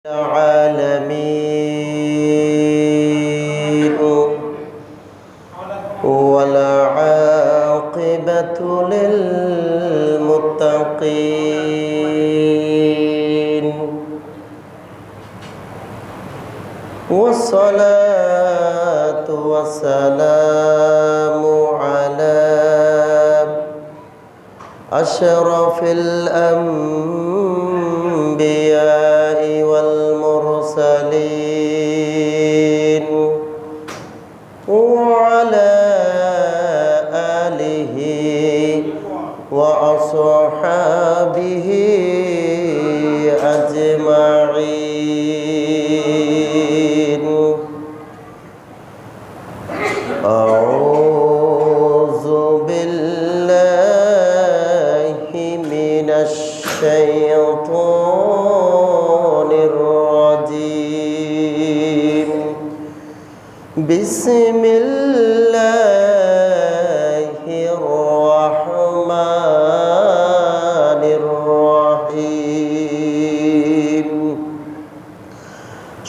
العالمين والعاقبة للمتقين والصلاة والسلام على أشرف الأنبياء والمرسلين وعلى آله وأصحابه أجمعين. أعوذ بالله من الشيطان الرجيم. بسم الله الرحمن الرحيم.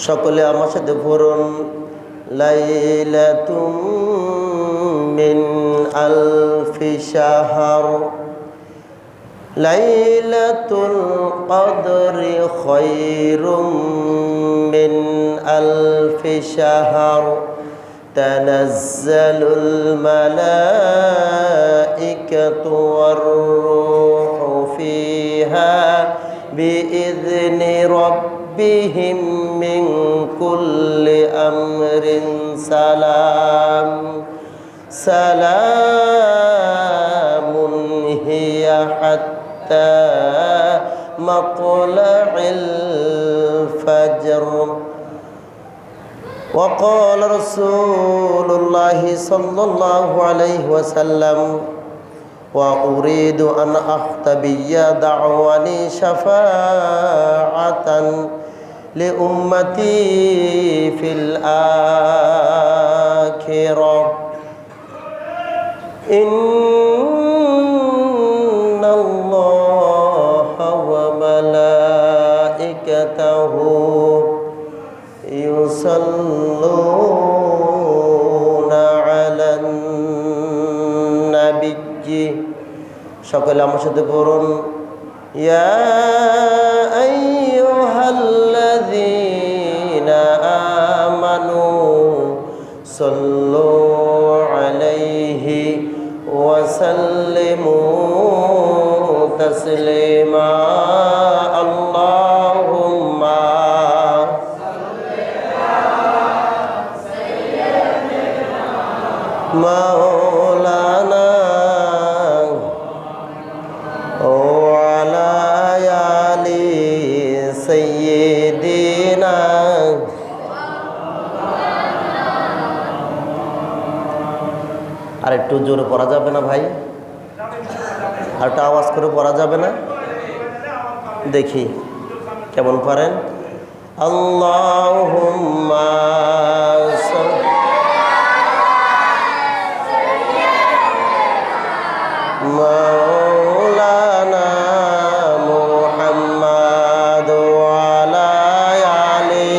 সকলে আমার সাথে পড়ুন লাইলাতুম মিন আলফি শাহর লাইলাতুল কদরি খায়রুম মিন আলফি শাহর তানাজ্জালুল মালাইকাতু ওয়ার রূহু ফিহা বিইذনি রাব্বিহিম মিন কুল্লি আমরিন সালাম সালামুন হিয়া হাত্তা মাতলা'il ফজর. وقال رسول الله صلى الله عليه وسلم وأريد أن أختبي دعواني شفاعة لأمتي في الآخرة إن الله وملائكته يصلون على النبي. সকলে আমার সাথে পড়ুন ইয়া আইয়ুহাল্লাযীনা আমানু সাল্লু আলাইহি ওয়া সাল্লিমু তাসলিমা. আল্লাহুম্মা মাওলানা ওয়ালা আলি সাইয়্যিদিনা. আর একটু জোরে পড়া যাবে না ভাই? আর একটু আওয়াজ করে পড়া যাবে না? দেখি কেমন পারেন. আল্লাহুম্মা মাওলানা মুহাম্মাদ ওয়ালা আলি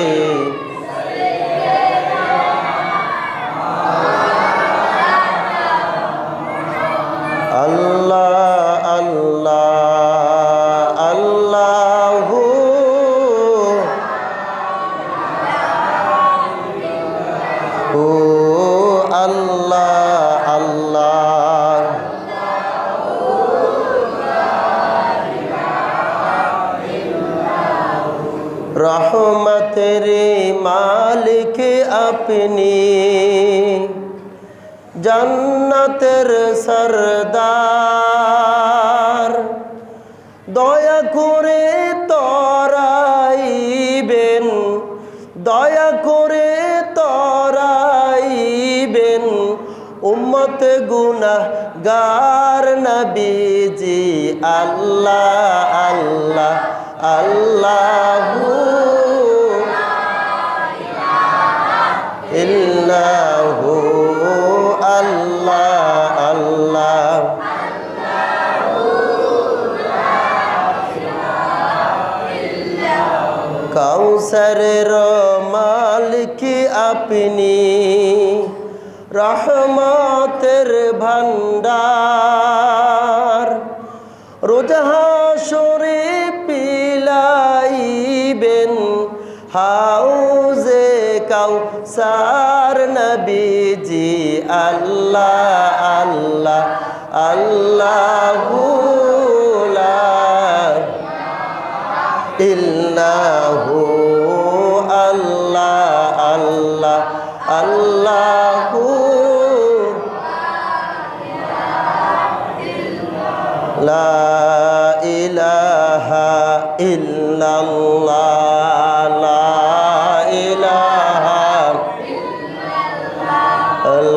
আল্লাহ আল্লাহ আল্লাহু আল্লাহ আল্লাহ रहमतेर मालिक अपनी जन्नतेर सरदार दया करे तराइबेन दया करे तराइबेन उम्मत गुनाहगार नबीजी अल्लाह अल्लाह अल्लाहु इल्लाहु अल्लाह अल्लाह কাউসারের মালিক আপনি, রহমতের ভান্ডার। রোজ হাশরে পিলাইবেন হাউজে কাউসার নবীজি। আল্লাহ আল্লাহ আল্লাহু লা ইল্লাহু, আল্লাহ আল্লাহ আল্লাহু লা ইলাহা ইল্লাল্লাহ, লা ইলাহা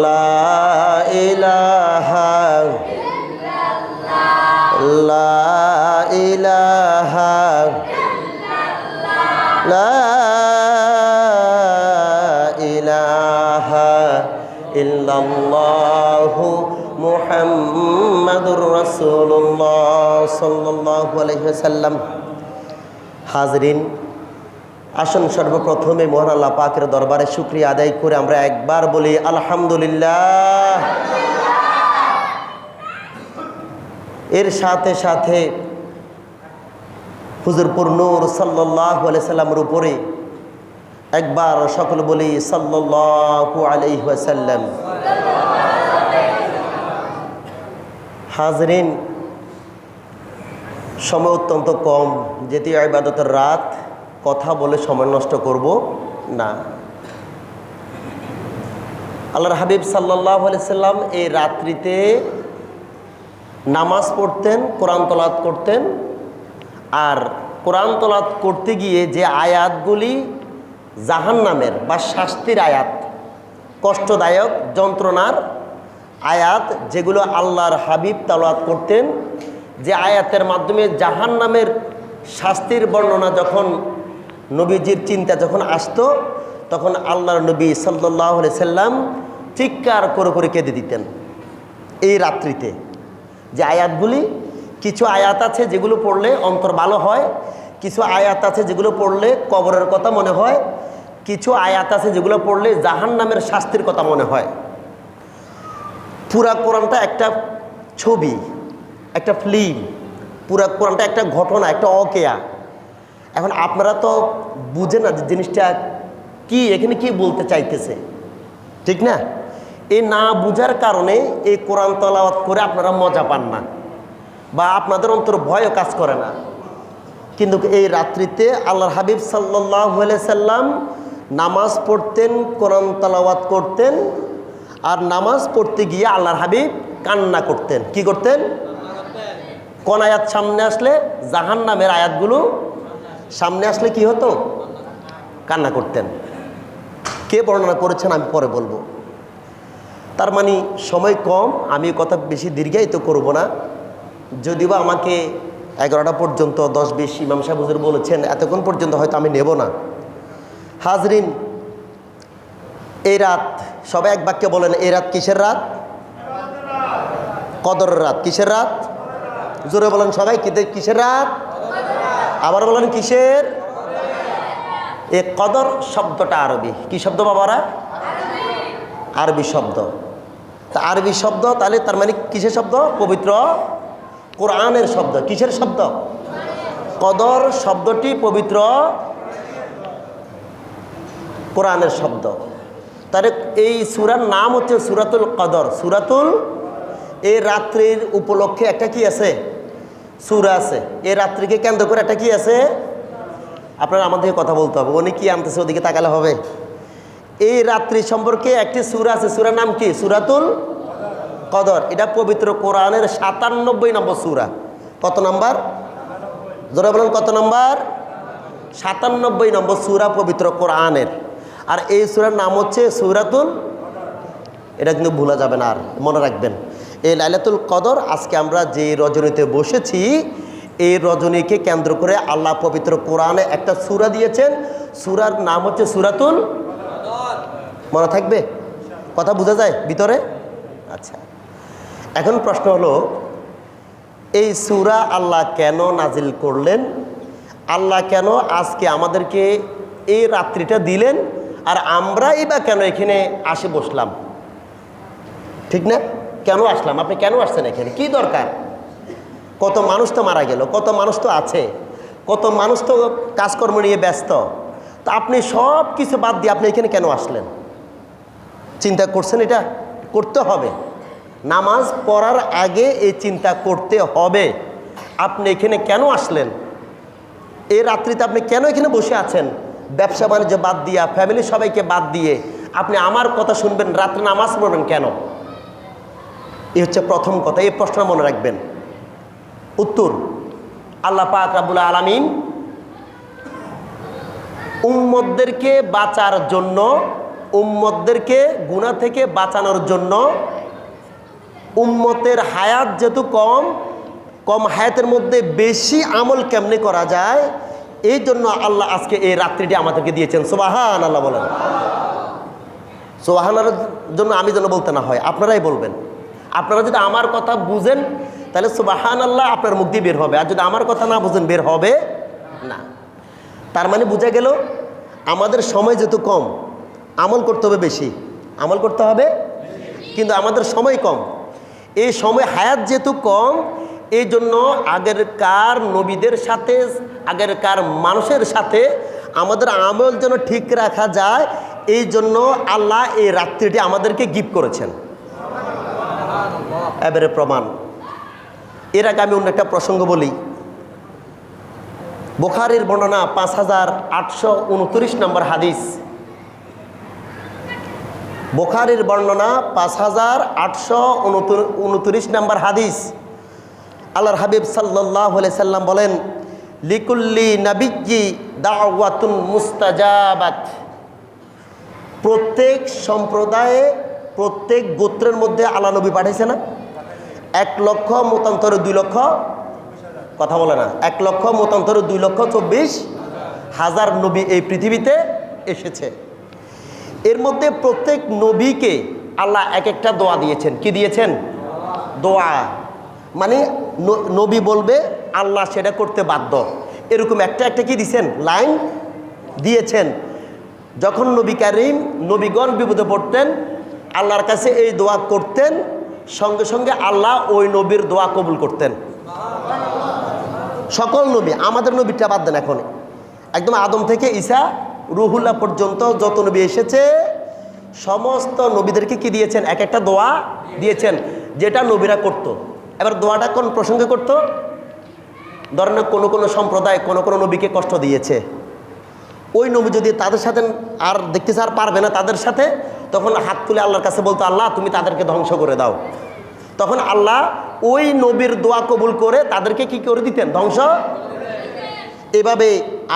লা ইলাহা লা ইলাহা লা ইলাহা ইল্লাল্লাহু মুহাম্মাদুর রাসূলুল্লাহ সাল্লাল্লাহু আলাইহি ওয়াসাল্লাম। হাজরিন, আসুন সর্বপ্রথমে মহান আল্লাহ পাকের দরবারে শুকরিয়া আদায় করে আমরা একবার বলি আলহামদুলিল্লাহ। এর সাথে সাথে হুজুরপুর নূর সাল্লাল্লাহু আলাইহি সাল্লামের উপরে একবার সকল বলি সাল্লাল্লাহু আলাইহি ওয়াসাল্লাম। হাজরিন, সময় অত্যন্ত কম, যেহেতু ইবাদতের রাত, কথা বলে সময় নষ্ট করব না। আল্লাহর হাবিব সাল্লাল্লাহু আলাইহি সাল্লাম এই রাত্রিতে নামাজ পড়তেন, কোরআন তেলাওয়াত করতেন। আর কোরআন তেলাওয়াত করতে গিয়ে যে আয়াতগুলি জাহান্নামের বা শাস্তির আয়াত, কষ্টদায়ক যন্ত্রণার আয়াত, যেগুলো আল্লাহর হাবিব তেলাওয়াত করতেন, যে আয়াতের মাধ্যমে জাহান্নামের শাস্তির বর্ণনা যখন নবীজির চিন্তা যখন আসতো, তখন আল্লাহর নবী সাল্লাল্লাহু আলাইহি সাল্লাম চিৎকার করে করে কেঁদে দিতেন এই রাত্রিতে। যে আয়াতগুলি, কিছু আয়াত আছে যেগুলো পড়লে অন্তর ভালো হয়, কিছু আয়াত আছে যেগুলো পড়লে কবরের কথা মনে হয়, কিছু আয়াত আছে যেগুলো পড়লে জাহান্নামের শাস্তির কথা মনে হয়। পুরা কোরআনটা একটা ছবি, একটা ফিল্ম, পুরা কোরআনটা একটা ঘটনা, একটা অকেয়া। এখন আপনারা তো বুঝেন না যে জিনিসটা কি, এখানে কি বলতে চাইতেছে, ঠিক না? এই না বুঝার কারণে এই কোরআন তেলাওয়াত করে আপনারা মজা পান না, বা আপনাদের অন্তর ভয়ও কাজ করে না। কিন্তু এই রাত্রিতে আল্লাহর হাবিব সাল্লাল্লাহু আলাইহি সাল্লাম নামাজ পড়তেন, কোরআন তেলাওয়াত করতেন। আর নামাজ পড়তে গিয়ে আল্লাহর হাবিব কান্না করতেন। কি করতেন? কোন আয়াত সামনে আসলে, জাহান্নামের আয়াতগুলো সামনে আসলে কি হতো? কান্না করতেন। কে বর্ণনা করেছেন আমি পরে বলবো। তার মানে সময় কম, আমি কথা বেশি দীর্ঘায়িত করব না। যদিও বা আমাকে 11টা পর্যন্ত 10-20 ইমাম সাহেব হুজুর বলেছেন, এতক্ষণ পর্যন্ত হয়তো আমি নেব না। হাজরিন, এই রাত, সবাই এক বাক্যে বলেন, এই রাত কিসের রাত? কদরের রাত। কিসের রাত? জোরে বলেন সবাই, কিসের রাত? আবার বলেন কিসের? এই কদর শব্দটা আরবি। কি শব্দ বাবারা? আরবি শব্দ। তা আরবি শব্দ, তাহলে তার মানে কিসের শব্দ? পবিত্র কোরআনের শব্দ। কিসের শব্দ? কদর শব্দটি পবিত্র কোরআনের শব্দ। তাহলে এই সূরার নাম হচ্ছে সূরাতুল কদর। সূরাতুল, এই রাত্রির উপলক্ষে একটা কি আছে? সূরা আছে। এই রাত্রিকে কেন্দ্র করে একটা কি আছে? আপনারা আমাদেরকে কথা বলতে হবে, উনি কি আনতেছে ওদিকে তাকালে হবে। এই রাত্রি সম্পর্কে একটি সূরা আছে, সূরার নাম কি? সূরাতুল কদর। এটা পবিত্র কোরআনের 97 নম্বর সূরা। কত নম্বর? জোরে বলেন কত নম্বর? 97 নম্বর সূরা পবিত্র কোরআনের। আর এই সূরার নাম হচ্ছে সূরাতুল, এটা কিন্তু ভোলা যাবে না, আর মনে রাখবেন। এই লাইলাতুল কদর, আজকে আমরা যে রজনীতে বসেছি, এই রজনীকে কেন্দ্র করে আল্লাহ পবিত্র কোরআনে একটা সূরা দিয়েছেন। সূরার নাম হচ্ছে সূরাতুল কদর। মনে থাকবে? কথা বোঝা যায় ভিতরে? আচ্ছা, এখন প্রশ্ন হলো, এই সূরা আল্লাহ কেন নাজিল করলেন? আল্লাহ কেন আজকে আমাদেরকে এই রাত্রিটা দিলেন, আর আমরাই বা কেন এখানে আসে বসলাম? ঠিক না? কেন আসলাম? আপনি কেন আসছেন এখানে? কি দরকার? কত মানুষ তো মারা গেল, কত মানুষ তো আছে, কত মানুষ তো কাজকর্ম নিয়ে ব্যস্ত। তো আপনি সব কিছু বাদ দিয়ে আপনি এখানে কেন আসলেন? চিন্তা করছেন? এটা করতে হবে। নামাজ পড়ার আগে এই চিন্তা করতে হবে আপনি এখানে কেন আসলেন, এই রাত্রিতে আপনি কেন এখানে বসে আছেন। ব্যবসা বাণিজ্য বাদ দিয়া, ফ্যামিলি সবাইকে বাদ দিয়ে আপনি আমার কথা শুনবেন, রাত্রে নামাজ পড়বেন কেন? এই হচ্ছে প্রথম কথা। এই প্রশ্ন মনে রাখবেন। উত্তর, আল্লাহ পাক রব্বুল আলামিন উম্মতদেরকে বাঁচার জন্য, উম্মতদেরকে গুনাহ থেকে বাঁচানোর জন্য, উম্মতের হায়াত যেহেতু কম, কম হায়াতের মধ্যে বেশি আমল কেমনে করা যায়, এই জন্য আল্লাহ আজকে এই রাত্রিটি আমাদেরকে দিয়েছেন। সুবহানাল্লাহ বলেন। সুবহানাল্লাহর জন্য আমি যেন বলতে না হয়, আপনারাই বলবেন। আপনারা যদি আমার কথা বুঝেন তাহলে সুবহানাল্লাহ আপনার মুখ দিয়ে বের হবে, আর যদি আমার কথা না বুঝেন বের হবে না। তার মানে বোঝা গেল আমাদের সময় যেহেতু কম, আমল করতে হবে বেশি, আমল করতে হবে, কিন্তু আমাদের সময় কম। এই সময় হায়াত যেহেতু কম, এই জন্য আগেরকার নবীদের সাথে, আগেরকার মানুষের সাথে আমাদের আমল যেন ঠিক রাখা যায়, এই জন্য আল্লাহ এই রাত্রিটি আমাদেরকে গিফট করেছেন। এবারে প্রমাণ। এর আগে আমি অন্য একটা প্রসঙ্গ বলি। বুখারীর বর্ণনা 5829 নম্বর হাদিস। বুখারীর বর্ণনা 5829 নম্বর হাদিস। আল্লাহর হাবিব সাল্লাল্লাহু আলাইহি সাল্লাম বলেন, লিকুল্লি নাবিয়্যি দাওয়াতুন মুস্তাজাবাত। প্রত্যেক সম্প্রদায়ে, প্রত্যেক গোত্রের মধ্যে আল্লাহ নবী পাঠিয়েছে না? 1 লক্ষ মতান্তরে 2 লক্ষ, কথা বলে না, 1 লক্ষ মতান্তরে 2,24,000 নবী এই পৃথিবীতে এসেছে। এর মধ্যে প্রত্যেক নবীকে আল্লাহ এক একটা দোয়া দিয়েছেন। কি দিয়েছেন? দোয়া। মানে নবী বলবে, আল্লাহ সেটা করতে বাধ্য, এরকম একটা একটা কি দিয়েছেন? লাইন দিয়েছেন। যখন নবী কারীম, নবীগণ বিপদে পড়তেন, আল্লাহর কাছে এই দোয়া করতেন, সঙ্গে সঙ্গে আল্লাহ ওই নবীর দোয়া কবুল করতেন। সকল নবী, আমাদের নবীটা বাদ দেন, এখন একদম আদম থেকে ঈসা রুহুল্লাহ পর্যন্ত যত নবী এসেছে, সমস্ত নবীদেরকে কি দিয়েছেন? এক একটা দোয়া দিয়েছেন, যেটা নবীরা করত। এবার দোয়াটা কোন প্রসঙ্গে করত? ধরেন কোনো কোনো সম্প্রদায় কোনো কোনো নবীকে কষ্ট দিয়েছে, ওই নবী যদি তাদের সাথে আর দেখতেছে আর পারবে না তাদের সাথে, তখন হাত তুলে আল্লাহর কাছে বলতো, আল্লাহ তুমি তাদেরকে ধ্বংস করে দাও। তখন আল্লাহ ওই নবীর দোয়া কবুল করে তাদেরকে কি করে দিতেন? ধ্বংস। এভাবে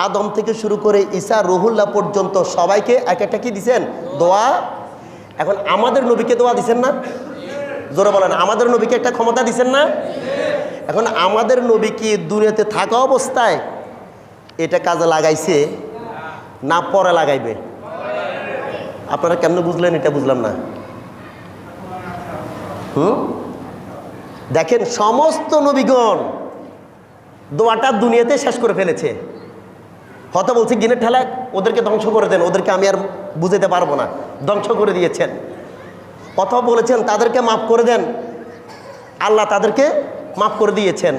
আদম থেকে শুরু করে ঈসা রুহুল্লাহ পর্যন্ত সবাইকে এক একটা কি দিছেন? দোয়া। এখন আমাদের নবীকে দোয়া দিছেন না? জোরে বলেন, আমাদের নবীকে একটা ক্ষমতা দিছেন না? এখন আমাদের নবী কি দুনিয়াতে থাকা অবস্থায় এটা কাজে লাগাইছে না পরে লাগাইবে? আপনারা কেমনে বুঝলেন? এটা বুঝলাম না। দেখেন, সমস্ত নবীগণ দোয়াটা দুনিয়াতে শেষ করে ফেলেছে। হয়তো বলছে গিনের ঠেলায় ওদেরকে ধ্বংস করে দেন, ওদেরকে আমি আর বুঝাতে পারবো না, ধ্বংস করে দিয়েছেন। অথবা বলেছেন তাদেরকে মাফ করে দেন, আল্লাহ তাদেরকে মাফ করে দিয়েছেন।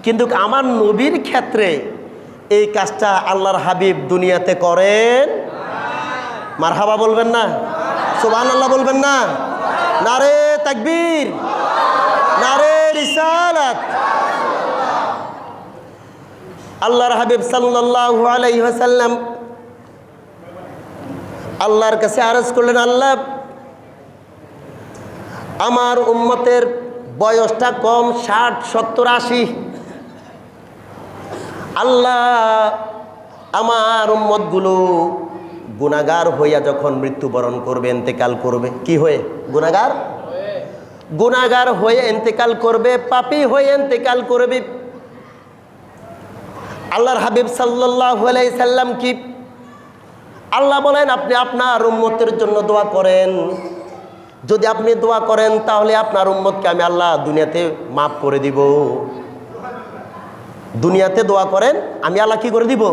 কিন্তু আমার নবীর ক্ষেত্রে এই কাজটা আল্লাহর হাবিব দুনিয়াতে করেন। মারহাবা বলবেন না? সুবহানাল্লাহ বলবেন না? নারে তাকবীর, নারে রিসালাত। আল্লাহর হাবিব সাল্লাল্লাহু আলাইহি ওয়াসাল্লাম আল্লাহর কাছে আরজ করলেন, আল্লাহ আমার উম্মতের বয়সটা কম, 60, 70, 80। আল্লাহ আমার উম্মতগুলো গুনাহগার হইয়া যখন মৃত্যুবরণ করবে, ইন্তেকাল করবে, কি হয়ে? গুনাহগার হয়ে ইন্তেকাল করবে, পাপী হয়ে ইন্তেকাল করবে। আল্লাহর হাবিব সাল্লাল্লাহু আলাইহি সাল্লাম কি আল্লাহ বলেন, আপনি আপনার উম্মতের জন্য দোয়া করেন। যদি আপনি দোয়া করেন তাহলে আপনার উম্মতকে আমি আল্লাহ দুনিয়াতে মাফ করে দিব। দুনিয়াতে দোয়া করেন, আমি আল্লাহ কি করে দিব?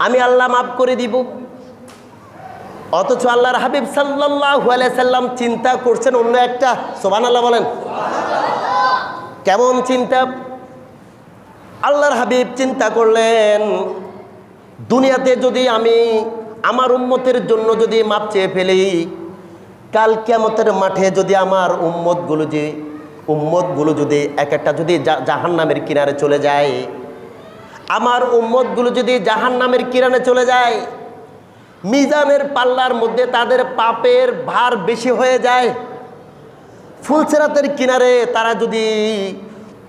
আমি আল্লাহ মাফ করে দিব। অথচ আল্লাহর হাবিব সাল্লাল্লাহু আলাইহি সাল্লাম চিন্তা করছেন অন্য একটা। সুবহানাল্লাহ বলেন। কেমন চিন্তা? আল্লাহর হাবিব চিন্তা করলেন, দুনিয়াতে যদি আমি আমার উম্মতের জন্য যদি মাপ চেয়ে ফেলি, কাল কিয়ামতের মাঠে যদি আমার উম্মতগুলো যদি এক একটা যদি জাহান্নামের কিনারে চলে যায়, আমার উম্মতগুলো যদি জাহান্নামের কিনারে চলে যায়, মিজানের পাল্লার মধ্যে তাদের পাপের ভার বেশি হয়ে যায়, ফুলসিরাতের কিনারে তারা যদি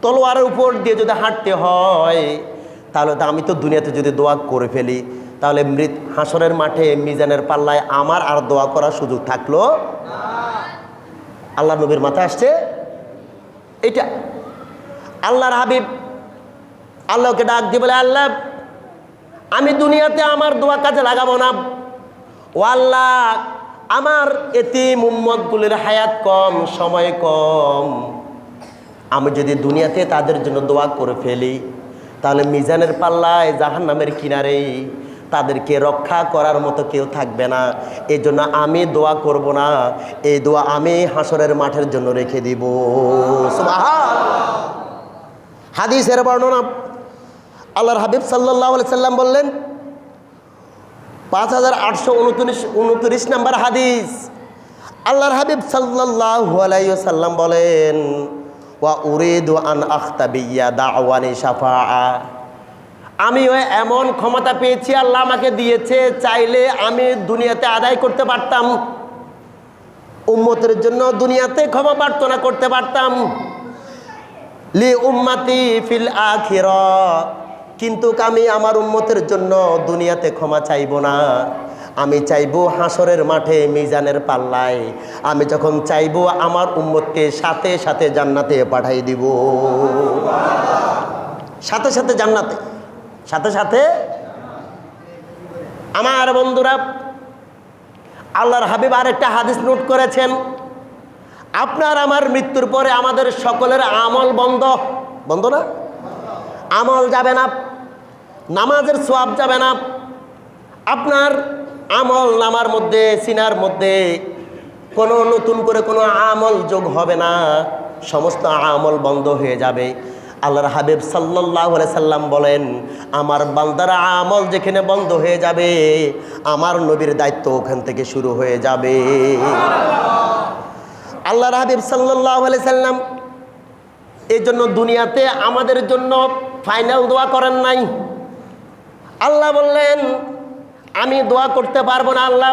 তলোয়ারের উপর দিয়ে যদি হাঁটতে হয়, তাহলে তো আমি তো দুনিয়াতে যদি দোয়া করে ফেলি, তাহলে হাসরের মাঠে মিজানের পাল্লায় আমার আর দোয়া করার সুযোগ থাকলো আল্লাহ নবীর মাথায় আসছে এটা। আল্লাহর হাবিব আল্লাহকে ডাক দিয়ে বলে, আল্লাহ আমি দুনিয়াতে আমার দোয়া কাজে লাগাবো না। ও আল্লাহ, আমার এতিম উম্মতগুলির হায়াত কম, সময় কম, আমি যদি দুনিয়াতে তাদের জন্য দোয়া করে ফেলি, তাহলে মিজানের পাল্লায় জাহান্নামের কিনারে তাদেরকে রক্ষা করার মতো কেউ থাকবে না। এই জন্য আমি দোয়া করব না, এই দোয়া আমি হাসরের মাঠের জন্য রেখে দিব। সুবহানাল্লাহ। হাদিসের বর্ণনা, আল্লাহর হাবিব সাল্লাল্লাহু আলাইহি সাল্লাম বললেন, 5829 নম্বর হাদিস, আল্লাহর হাবিব সাল্লাল্লাহু আলাইহি সাল্লাম বলেন, ওয়া উরিদু আন আখতাবিয়া দাওয়ানি শাফাআ, আমি এমন ক্ষমতা পেয়েছি, আল্লাহ আমাকে দিয়েছে, চাইলে আমি দুনিয়াতে আদায় করতে পারতাম, উম্মতের জন্য দুনিয়াতে ক্ষমা প্রার্থনা করতে পারতাম, লি উম্মতি ফিল আখিরাহ, কিন্তু আমি আমার উম্মতের জন্য দুনিয়াতে ক্ষমা চাইব না, আমি চাইবো হাসরের মাঠে মিজানের পাল্লায়, আমি যখন চাইবো আমার উম্মতকে সাথে সাথে জান্নাতে পাঠাই দিব, সাথে সাথে জান্নাতে, সাথে সাথে। আমার বন্ধুরা, আল্লাহর হাবিব আরেকটা হাদিস নোট করেছেন, আপনার আমার মৃত্যুর পরে আমাদের সকলের আমল বন্ধ না, আমল যাবে না, নামাজের সওয়াব যাবে না, আপনার আমল নামার মধ্যে সিনার মধ্যে কোনো নতুন করে কোনো আমল যোগ হবে না, সমস্ত আমল বন্ধ হয়ে যাবে। আল্লাহর হাবিব সাল্লাল্লাহু আলাইহি সাল্লাম বলেন, আমার বান্দারা আমল যেখানে বন্ধ হয়ে যাবে, আমার নবীর দায়িত্ব ওখান থেকে শুরু হয়ে যাবে। আল্লাহর হাবিব সাল্লাল্লাহু আলাইহি সাল্লাম এই জন্য দুনিয়াতে আমাদের জন্য ফাইনাল দোয়া করেন নাই। আল্লাহ বললেন, আমি দোয়া করতে পারবো না, আল্লাহ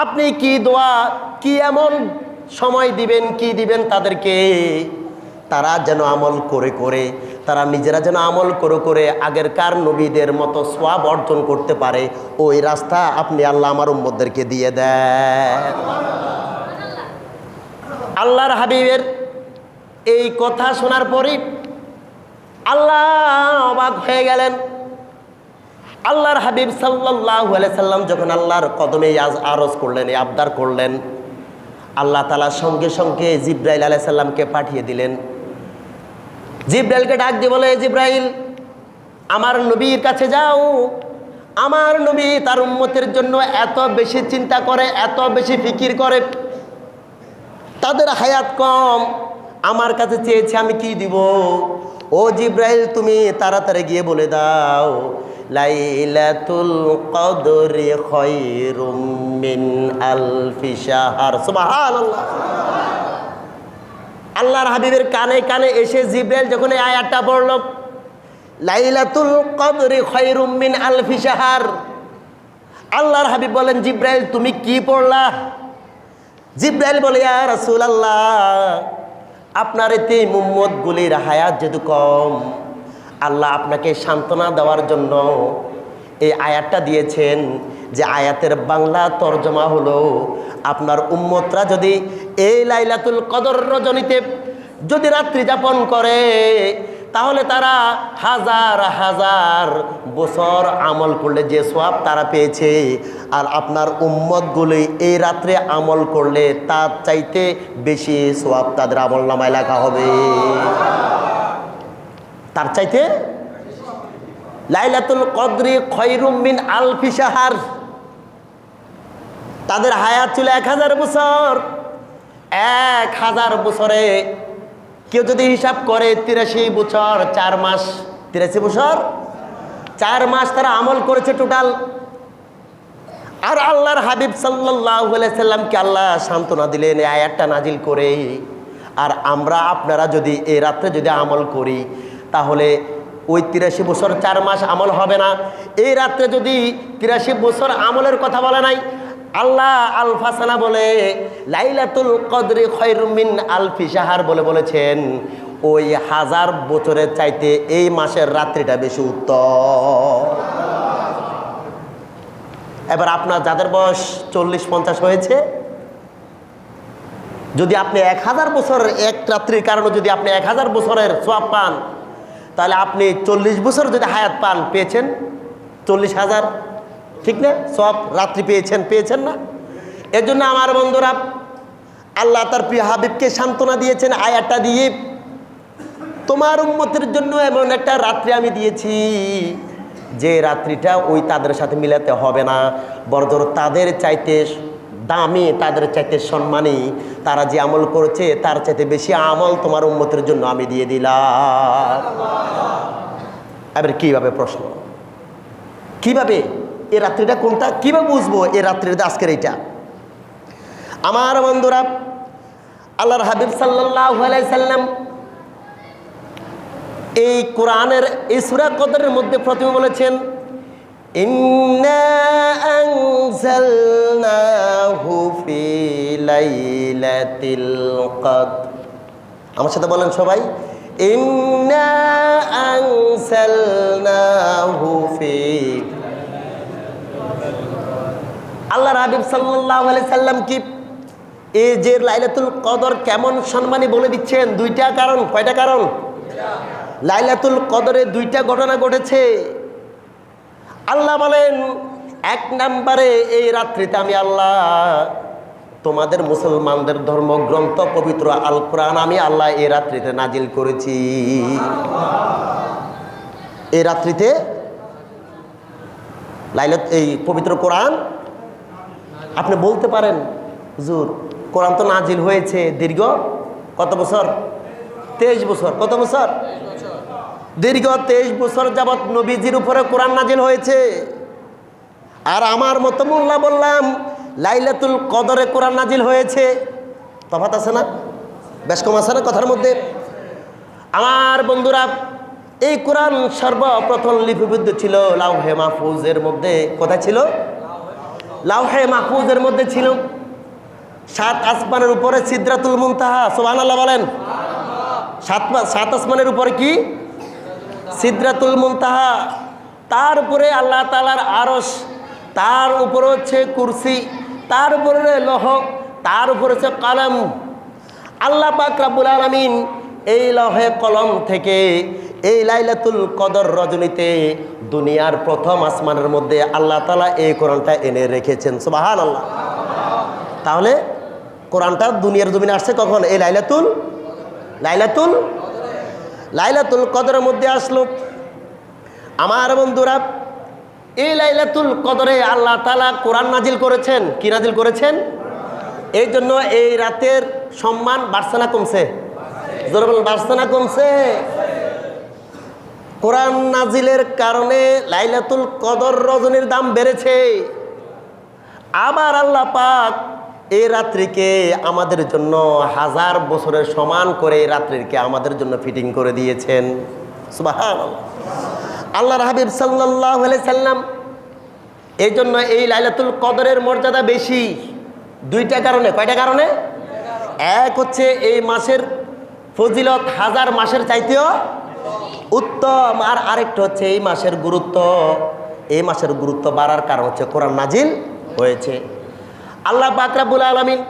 আপনি কি দোয়া, কি এমন সময় দিবেন, কি দিবেন তাদেরকে, তারা যেন আমল করে করে, তারা নিজেরা যেন আমল করে করে আগেরকার নবীদের মতো সওয়াব অর্জন করতে পারে, ওই রাস্তা আপনি আল্লাহ আমার উম্মতদেরকে দিয়ে দেন। আল্লাহর হাবিবের এই কথা শোনার পরই আল্লাহ অবাক হয়ে গেলেন। আল্লাহর হাবিব সাল্লাল্লাহু আলাইহি সাল্লাম যখন আল্লাহর কদমে আরজ করলেন, এই আবদার করলেন, আল্লাহ তাআলা সঙ্গে সঙ্গে জিবরাইল আলাইহিস সালামকে পাঠিয়ে দিলেন। জিবরাইলকে ডাক দিয়ে বলে, জিবরাইল আমার নবীর কাছে যাও, আমার নবী তার উম্মতের জন্য এত বেশি চিন্তা করে, এত বেশি ফিকির করে, তাদের হায়াত কম, আমার কাছে চেয়েছে আমি কি দিব। ও জিবরাইল তুমি তাড়াতাড়ি গিয়ে বলে দাও, লাইলাতুল কদরি খায়রুম মিন আলফি শাহর। সুবহানাল্লাহ। আল্লাহর হাবিবের কানে কানে এসে জিবরাইল যখন এই আয়াতটা পড়ল, লাইলাতুল কদরি খায়রুম মিন আলফি শাহর, আল্লাহর হাবিব বলেন, জিবরাইল তুমি কি পড়লা? জিবরাইল বলে, ইয়া রাসূলুল্লাহ, আপনার এতে উম্মতগুলির হায়াত যেহেতু কম, আল্লাহ আপনাকে সান্ত্বনা দেওয়ার জন্য এই আয়াতটা দিয়েছেন, যে আয়াতের বাংলা তর্জমা হলো, আপনার উম্মতরা যদি এই লাইলাতুল কদর রজনীতে যদি রাত্রি যাপন করে, তাহলে তারা হাজার হাজার বছর আমল করলে যে সওয়াব তারা পেয়েছে, আর আপনার উম্মতগুলি এই রাত্রে আমল করলে তার চাইতে বেশি সওয়াব তাদের আমল নামায় লেখা হবে। তার চাইতে লাইলাতুল কদরি খয়রুম মিন আলফি শাহর। তাদের হায়াত ছিল 1000 বছর। 1000 বছরে কেউ যদি হিসাব করে 83 বছর 4 মাস, 83 বছর 4 মাস তারা আমল করেছে টোটাল। আর আল্লাহর হাবিব সাল্লাল্লাহু আলাইহি সাল্লামকে আল্লাহ সান্ত্বনা দিলেন এই আয়াতটা নাজিল করে, আর আমরা আপনারা যদি এই রাত্রে যদি আমল করি তাহলে ওই 83 বছর 4 মাস আমল হবে না। এই রাত্রে যদি 83 বছর আমলের কথা বলে নাই, আল্লাহ আল ফাসানা বলে লাইলাতুল কদরি খয়রুম মিন আলফি শাহর বলে বলেছেন, ওই 1000 বছরের চাইতে এই মাসের রাত্রিটা বেশি উত্তম। এবার আপনার যাদের বয়স 40-50 হয়েছে, যদি আপনি 1000 বছর এক রাত্রির কারণে যদি আপনি 1000 বছরের সওয়াব পান, তাহলে আপনি 40 বছর যদি হায়াত পান পেয়েছেন 40,000, ঠিক না? সওয়াব রাত্রি পেয়েছেন না? এর জন্য আমার বন্ধুরা আল্লাহ তার প্রিয় হাবিবকে সান্ত্বনা দিয়েছেন আয়াতটা দিয়ে, তোমার উম্মতের জন্য এমন একটা রাত্রি আমি দিয়েছি যে রাত্রিটা ওই তাদের সাথে মিলাতে হবে না, বরং তাদের চাইতে দামি, তাদের চাইতে সম্মানী, তারা যে আমল করেছে তার চাইতে বেশি আমল তোমার উম্মতের জন্য আমি দিয়ে দিলাম। এবার কীভাবে প্রশ্ন, কিভাবে এই রাত্রিটা কোনটা, কিভাবে বুঝবো এই রাত্রিটা আজকের এইটা? আমার বন্ধুরা আল্লাহর হাবিব সাল্লাল্লাহু আলাইহি সাল্লাম এই কোরআনের এই সূরা কদরের মধ্যে প্রথমে বলেছেন ইন্না আনজালনাহু ফি লাইলাতিল কদর। আমার সাথে বলেন সবাই, ইন্না আনজালনাহু ফি। আল্লাহর হাবিব সাল্লাল্লাহু আলাইহি সাল্লাম কি এই যে লাইলাতুল কদর কেমন সম্মানী বলে দিচ্ছেন? দুইটা কারণ। কয়টা কারণ? লাইলাতুল কদরে দুইটা ঘটনা ঘটেছে। আল্লাহ বলেন, এক নম্বরে এই রাত্রিতে আমি আল্লাহ তোমাদের মুসলমানদের ধর্মগ্রন্থ পবিত্র আল কোরআন আমি আল্লাহ এই রাত্রিতে নাজিল করেছি। এই রাত্রিতে এই পবিত্র কোরআন। আপনি বলতে পারেন হুজুর কোরআন তো নাজিল হয়েছে দীর্ঘ কত বছর? 23 বছর। কত বছর? দীর্ঘ 23 বছর যাবৎ নবীজির উপরে কোরআন নাজিল হয়েছে। আর আমার মতো মোল্লা বললাম লাইলাতুল কদরে কোরআন নাজিল হয়েছে। তফাৎ আছে না? বেশ কম আছে না কথার মধ্যে? আমার বন্ধুরা এই কোরআন সর্বপ্রথম লিপিবদ্ধ ছিল লাউহে মাহফুজের মধ্যে। কোথায় ছিল? লাউহে মাহফুজের মধ্যে ছিল। 7 আসমানের উপরে সিদরাতুল মুনতাহা। সুবহানাল্লাহ বলেন। 7 আসমানের উপরে কি? সিদরাতুল মুনতাহা। তার উপরে আল্লাহ তাআলার আরশ, তার উপরে হচ্ছে কুরসি, তার উপরে লৌহ, তার উপরে হচ্ছে কলম। আল্লাহ পাক রব্বুল আলামিন এই লৌহে কলম থেকে এই লাইলাতুল কদর রজনীতে দুনিয়ার প্রথম আসমানের মধ্যে আল্লাহ তাআলা এই কোরআনটা এনে রেখেছেন। সুবহানাল্লাহ। তাহলে কোরআনটা দুনিয়ার জমিনে আসছে কখন? এই লাইলাতুল কদরের মধ্যে আসলো। আমার বন্ধুরা এই লাইলাতুল কদরে আল্লাহ তাআলা কোরআন নাজিল করেছেন। কি নাজিল করেছেন? এই জন্য এই রাতের সম্মান বাড়ছে না কমছে? জোরে বলেন, বাড়ছে না কমছে? কোরআন নাজিলের কারণে লাইলাতুল কদর রজনীর দাম বেড়েছে। আবার আল্লাহ পাক এই রাত্রিকে আমাদের জন্য 1000 বছরের সমান করে এই রাত্রিকে আমাদের জন্য ফিটিং করে দিয়েছেন। সুবহানাল্লাহ। আল্লাহর হাবিব সাল্লাল্লাহু আলাইহি সাল্লাম এই জন্য এই লাইলাতুল কদরের মর্যাদা বেশি। দুইটা কারণে। কয়টা কারণে? এক হচ্ছে এই মাসের ফজিলত 1000 মাসের চাইতেও উত্তম। আর আরেকটা হচ্ছে এই মাসের গুরুত্ব। এই মাসের গুরুত্ব বাড়ার কারণ হচ্ছে কোরআন নাজিল হয়েছে। আল্লাহ পাক রব্বুল আলামিন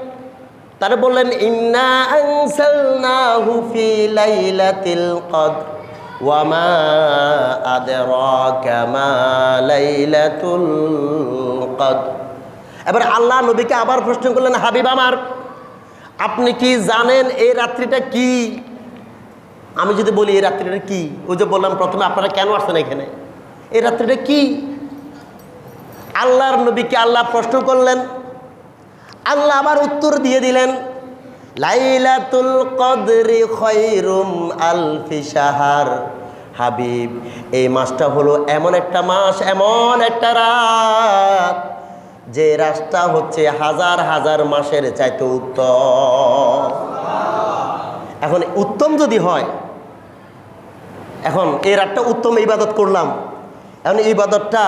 তারা বললেন ইন্না আনজালনাহু ফি লাইলাতিল কদর ওয়া মা আদরাকা মা লাইলাতুল কদর। এবার আল্লাহ নবীকে আবার প্রশ্ন করলেন, হাবিব আমার আপনি কি জানেন এই রাত্রিটা কি? আমি যদি বলি এই রাত্রিটা কি, ওই যে বললাম প্রথমে আপনারা কেন আসছেন এখানে, এই রাত্রিটা কি? আল্লাহর নবীকে আল্লাহ প্রশ্ন করলেন, আল্লাহ আবার উত্তর দিয়ে দিলেন, লাইলাতুল কদরি খায়রুম আলফি শাহর। হাবিব, এই মাসটা হলো এমন একটা মাস, এমন একটা রাত, যে রাতটা হচ্ছে হাজার হাজার মাসের চাইতে উত্তম। এখন উত্তম যদি হয়, এখন এই রাতটা উত্তম ইবাদত করলাম, এখন ইবাদতটা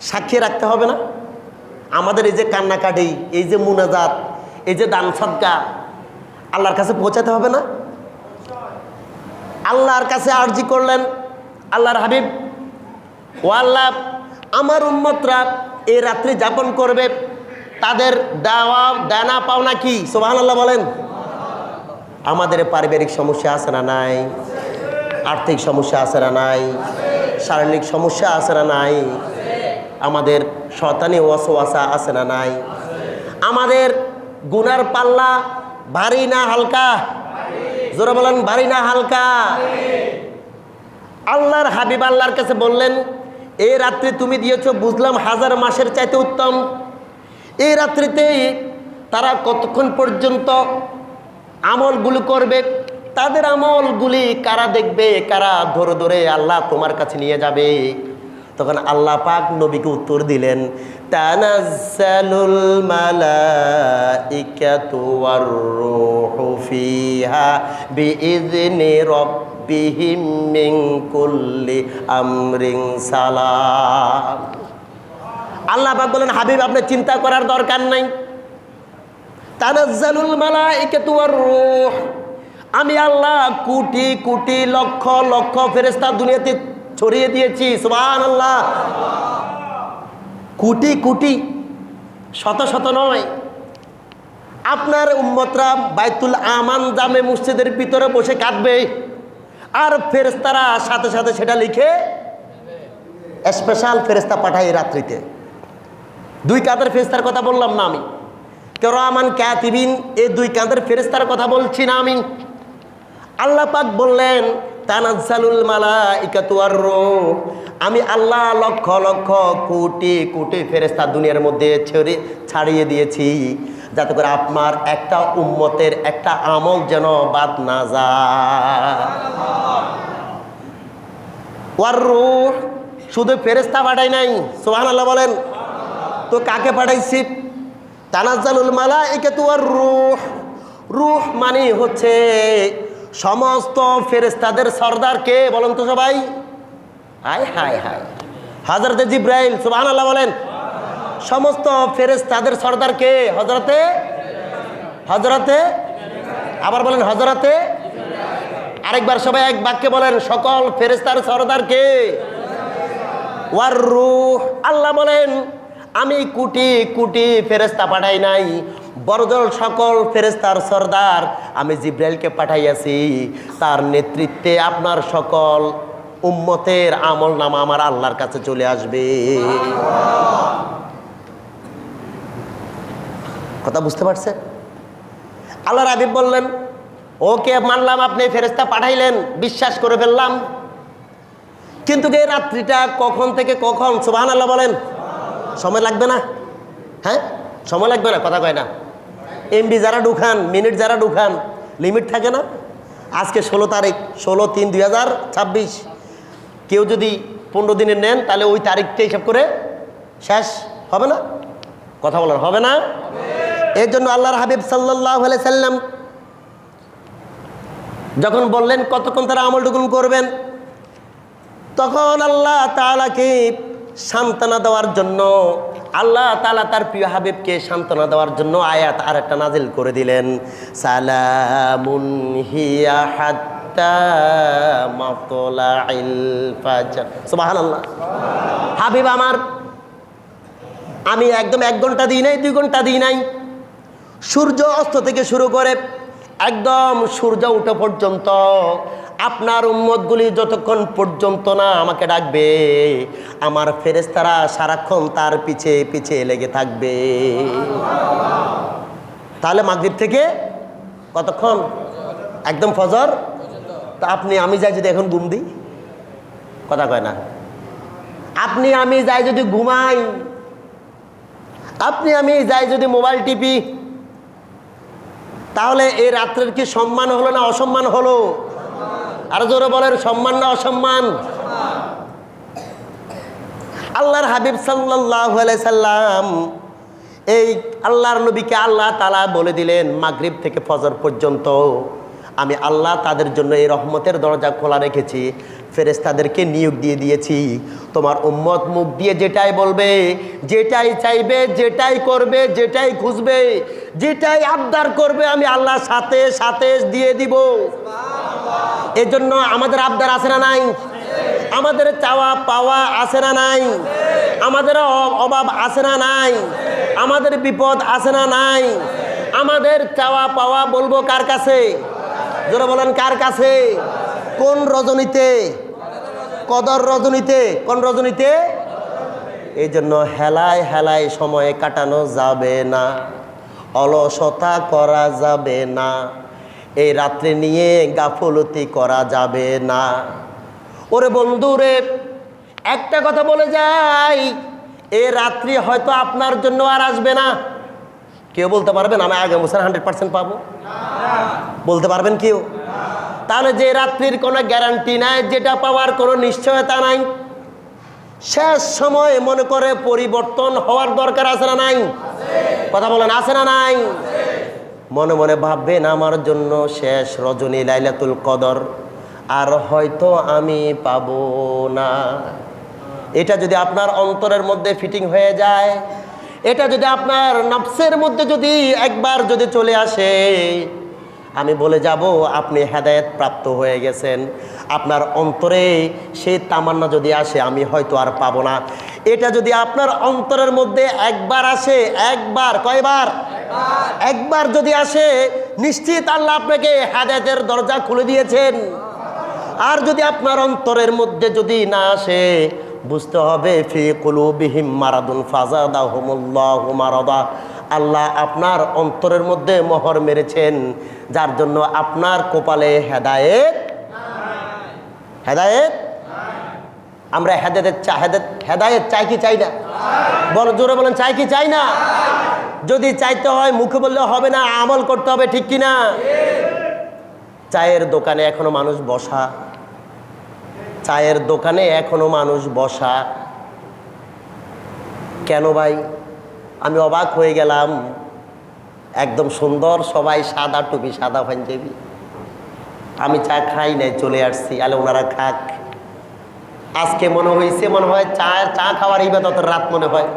সাক্ষী রাখতে হবে না? আমাদের এই যে কান্নাকাটি, এই যে মুনাজাত, এই যে দান সদকা আল্লাহর কাছে পৌঁছাতে হবে না? আল্লাহর কাছে আরজি করলেন, আল্লাহর হাবিব, ও আল্লাহ, আমার উম্মতরা এই রাত্রি যাপন করবে, তাদের দেওয়া দেনা পাওনা কি? সুবহানাল্লাহ বলেন। আমাদের পারিবারিক সমস্যা আছে না নাই? আর্থিক সমস্যা আছে না নাই? শারীরিক সমস্যা আছে না নাই? আমাদের শয়তানি ওয়াসওয়াসা আছে না নাই? আমাদের গুনার পাল্লা ভারী না হালকা? জোরে বলেন, ভারী না হালকা? আল্লাহর হাবিব আল্লাহর কাছে বললেন, এই রাত্রি তুমি দিয়েছো বুঝলাম হাজার মাসের চাইতে উত্তম, এই রাত্রিতে তারা কতক্ষণ পর্যন্ত আমলগুলো করবে, তাদের আমলগুলি কারা দেখবে, কারা ধরে ধরে আল্লাহ তোমার কাছে নিয়ে যাবে? তখন আল্লাহ পাক নবীকে উত্তর দিলেন, তানাজ্জালুল মালাইকাতু ওয়ার রূহু ফিহা বিইذনি রাব্বিহিম মিন কুল্লি আমরিন সালাম। আল্লাহ পাক বলেন, হাবিব আপনি চিন্তা করার দরকার নাই, তানাজ্জালুল মালাইকাতু ওয়ার রূহ, আমি আল্লাহ কোটি কোটি লক্ষ লক্ষ ফেরেশতা দুনিয়াতে ছড়িয়ে দিয়েছি। সুবহানাল্লাহ। কোটি কোটি, শত শত নয়। আপনার উম্মতরা বাইতুল আমান জামে মসজিদের ভিতরে বসে কাঁদবে, আর ফেরেশতারা সাথে সাথে সেটা লিখে স্পেশাল ফেরেশতা পাঠায় রাত্রিতে। দুই কাঁধের ফেরেশতার কথা বললাম না আমি, কিরামান কাতিবিন, এই দুই কাঁধের ফেরেশতার কথা বলছি না আমি। আল্লাহ পাক বললেন, তানাজ্জালুল মালাইকাতু ওয়ার রূহ, আমি আল্লাহ লক্ষ লক্ষ কোটি কোটি ফেরেশতা দুনিয়ার মধ্যে ছাড়িয়ে দিয়েছি, যাতে করে আপনার একটা উম্মতের একটা আমল যেন বাদ না যায়। ওয়ার রূহ, শুধু ফেরেশতা পাঠাই নাই, সুবহানাল্লাহ বলেন। তো কাকে পাঠাইছি? তানাজ্জালুল মালাইকাতু ওয়ার রূহ, রূহ মানে হচ্ছে সমস্ত ফেরেশতাদের সর্দার কে বলেন তো সবাই? হায় হায় হায়, হযরতে জিবরাইল। সুবহানাল্লাহ বলেন। সমস্ত ফেরেশতাদের সর্দার কে? হযরতে আবার বলেন হযরতে, আরেকবার সবাই এক বাক্যে বলেন, সকল ফেরেশতার সর্দার কে? ওয়ার রূহ, আল্লাহ বলেন আমি কোটি কোটি ফেরেশতা পাঠাই নাই, বড়জোর সকল ফেরেশতার সর্দার আমি জিবরাইলকে পাঠাইয়াছি, তার নেতৃত্বে আপনার সকল উম্মতের আমল নামা আমার আল্লাহর কাছে চলে আসবে। কথা বুঝতে পারছেন? আল্লাহর হাবিব বললেন, ওকে মানলাম, আপনি ফেরেশতা পাঠাইলেন, বিশ্বাস করে ফেললাম, কিন্তু এই রাত্রিটা কখন থেকে কখন? সুবহানাল্লাহ বলেন। সময় লাগবে না? হ্যাঁ, সময় লাগবে না? কথা কয় না। এমবি যারা ঢুকান, মিনিট যারা ঢুকান, লিমিট থাকে না? আজকে 16 তারিখ, 16/3/2026, কেউ যদি 15 দিনের নেন তাহলে ওই তারিখটা হিসাব করে শেষ হবে না? কথা বলেন, হবে না? এর জন্য আল্লাহর হাবিব সাল্লাল্লাহু আলাইহি সাল্লাম যখন বললেন কতক্ষণ তারা আমল টুকুন করবেন, তখন আল্লাহ তাআলাকে সান্ত্বনা দেওয়ার জন্য, আল্লাহ তাআলা তার প্রিয় হাবিবকে সান্ত্বনা দেওয়ার জন্য আয়াত আর একটা নাজিল করে দিলেন, সালামুন হিয়া হাত্তা মাতলাইল ফাজর। সুবহানাল্লাহ। হাবিব আমার, আমি একদম 1 ঘন্টা দিই নাই, 2 ঘন্টা দিই নাই, সূর্য অস্ত থেকে শুরু করে একদম সূর্য ওঠা পর্যন্ত আপনার উম্মতগুলি যতক্ষণ পর্যন্ত না আমাকে ডাকবে, আমার ফেরেশতারা সারাক্ষণ তার পিছে পিছে লেগে থাকবে। তাহলে মাগরিব থেকে কতক্ষণ? একদম ফজর তা আপনি আমি যাই যদি এখন ঘুম দিই, কথা কয় না। আপনি আমি যাই যদি ঘুমাই, আপনি আমি যাই যদি মোবাইল টিপি, তাহলে এই রাত্রের কি সম্মান হলো না অসম্মান হলো? আর জোরে বলেন, সম্মান না অসম্মান? আল্লাহর হাবিব সাল্লাল্লাহু আলাইহি সাল্লাম, এই আল্লাহর নবীকে আল্লাহ তাআলা বলে দিলেন, মাগরিব থেকে ফজর পর্যন্ত আমি আল্লাহ তাদের জন্য এই রহমতের দরজা খোলা রেখেছি, ফেরেশতাদেরকে নিয়োগ দিয়ে দিয়েছি। তোমার উম্মত মুখ দিয়ে যেটাই বলবে, যেটাই চাইবে, যেটাই করবে, যেটাই খুঁজবে, যেটাই আবদার করবে, আমি আল্লাহ সাথে সাথে দিয়ে দিব। এজন্য আমাদের আবদার আছে না নাই? আমাদের চাওয়া পাওয়া আছে না নাই? আমাদের অভাব আছে না নাই? আমাদের বিপদ আছে না নাই? আমাদের চাওয়া পাওয়া বলবো কার কাছে? জোরে বলেন, কার কাছে? কোন রজনীতে? কদর রজনীতে। কোন রজনীতে? এই জন্য হেলায় হেলায় সময় কাটানো যাবে না, অলসতা করা যাবে না, এই রাত্রে নিয়ে গাফলতি করা যাবে না। ওরে বন্ধু রে, একটা কথা বলে যাই, এই রাত্রি হয়তো আপনার জন্য আর আসবে না। কেউ বলতে পারবেন আমি আগামী বছর 100% পাবো? বলতে পারবেন কেউ? তাহলে যে রাত্রির কোনো গ্যারান্টি নাই, যেটা পাওয়ার কোনো নিশ্চয়তা নাই, শেষ সময় মনে করে পরিবর্তন হওয়ার দরকার আছে না নাই? কথা বলেন, আছে না নাই? মনে মনে ভাববেন আমার জন্য শেষ রজনী লাইলাতুল কদর, আর হয়তো আমি পাবো না। এটা যদি আপনার অন্তরের মধ্যে ফিটিং হয়ে যায়, এটা যদি আপনার নফসের মধ্যে যদি একবার যদি চলে আসে, আমি বলে যাব আপনি হেদায়েত প্রাপ্ত হয়ে গেছেন। আপনার অন্তরে সেই তামান্না যদি আসে আমি হয়তো আর পাবো না, এটা যদি আপনার অন্তরের মধ্যে একবার আসে, একবার, কয়বার? একবার যদি আসে, নিশ্চিত আল্লাহ আপনাকে হেদায়েতের দরজা খুলে দিয়েছেন। আর যদি আপনার অন্তরের মধ্যে যদি না আসে, বুঝতে হবে ফি কুলুবিহিম মারাদুন ফাযাদাহুমুল্লাহু মারাদা, আল্লাহ আপনার অন্তরের মধ্যে মোহর মেরেছেন, যার জন্য আপনার কপালে হেদায়েত। হেদায়েত আমরা হেদায়েত চাই কি চাই না? বড় জোরে বলেন, চাই কি চাই না? যদি চাইতে হয় মুখে বললে হবে না, আমল করতে হবে, ঠিক কিনা? চায়ের দোকানে এখনো মানুষ বসা, চায়ের দোকানে এখনো মানুষ বসা। কেন ভাই? আমি অবাক হয়ে গেলাম, একদম সুন্দর সবাই সাদা টুপি, সাদা পাঞ্জাবি, আমি চা খাই নাই, চলে আসছি, আলে ওনারা খাক। আজকে মনে হয়েছে, মনে হয় চা খাওয়ার ইবাদতের রাত মনে হয়,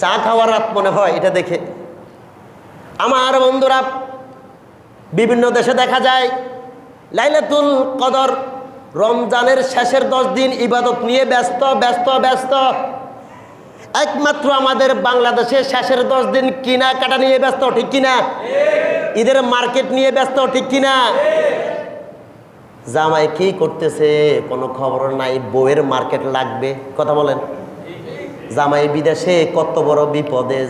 চা খাওয়ার রাত মনে হয় এটা দেখে। আমার বন্ধুরা, বিভিন্ন দেশে দেখা যায় লাইলাতুল কদর, রমজানের শেষের 10 দিন ইবাদত নিয়ে ব্যস্ত ব্যস্ত ব্যস্ত। একমাত্র আমাদের বাংলাদেশে শেষের 10 দিন কেনাকাটা নিয়ে ব্যস্ত, ঠিক কিনা? ঈদের মার্কেট নিয়ে ব্যস্ত, ঠিক কিনা? জামাই কি করতেছে কোনো খবর নাই, বউয়ের মার্কেট লাগবে, কথা বলেন। জামাই বিদেশে, কত বড় বিপদে,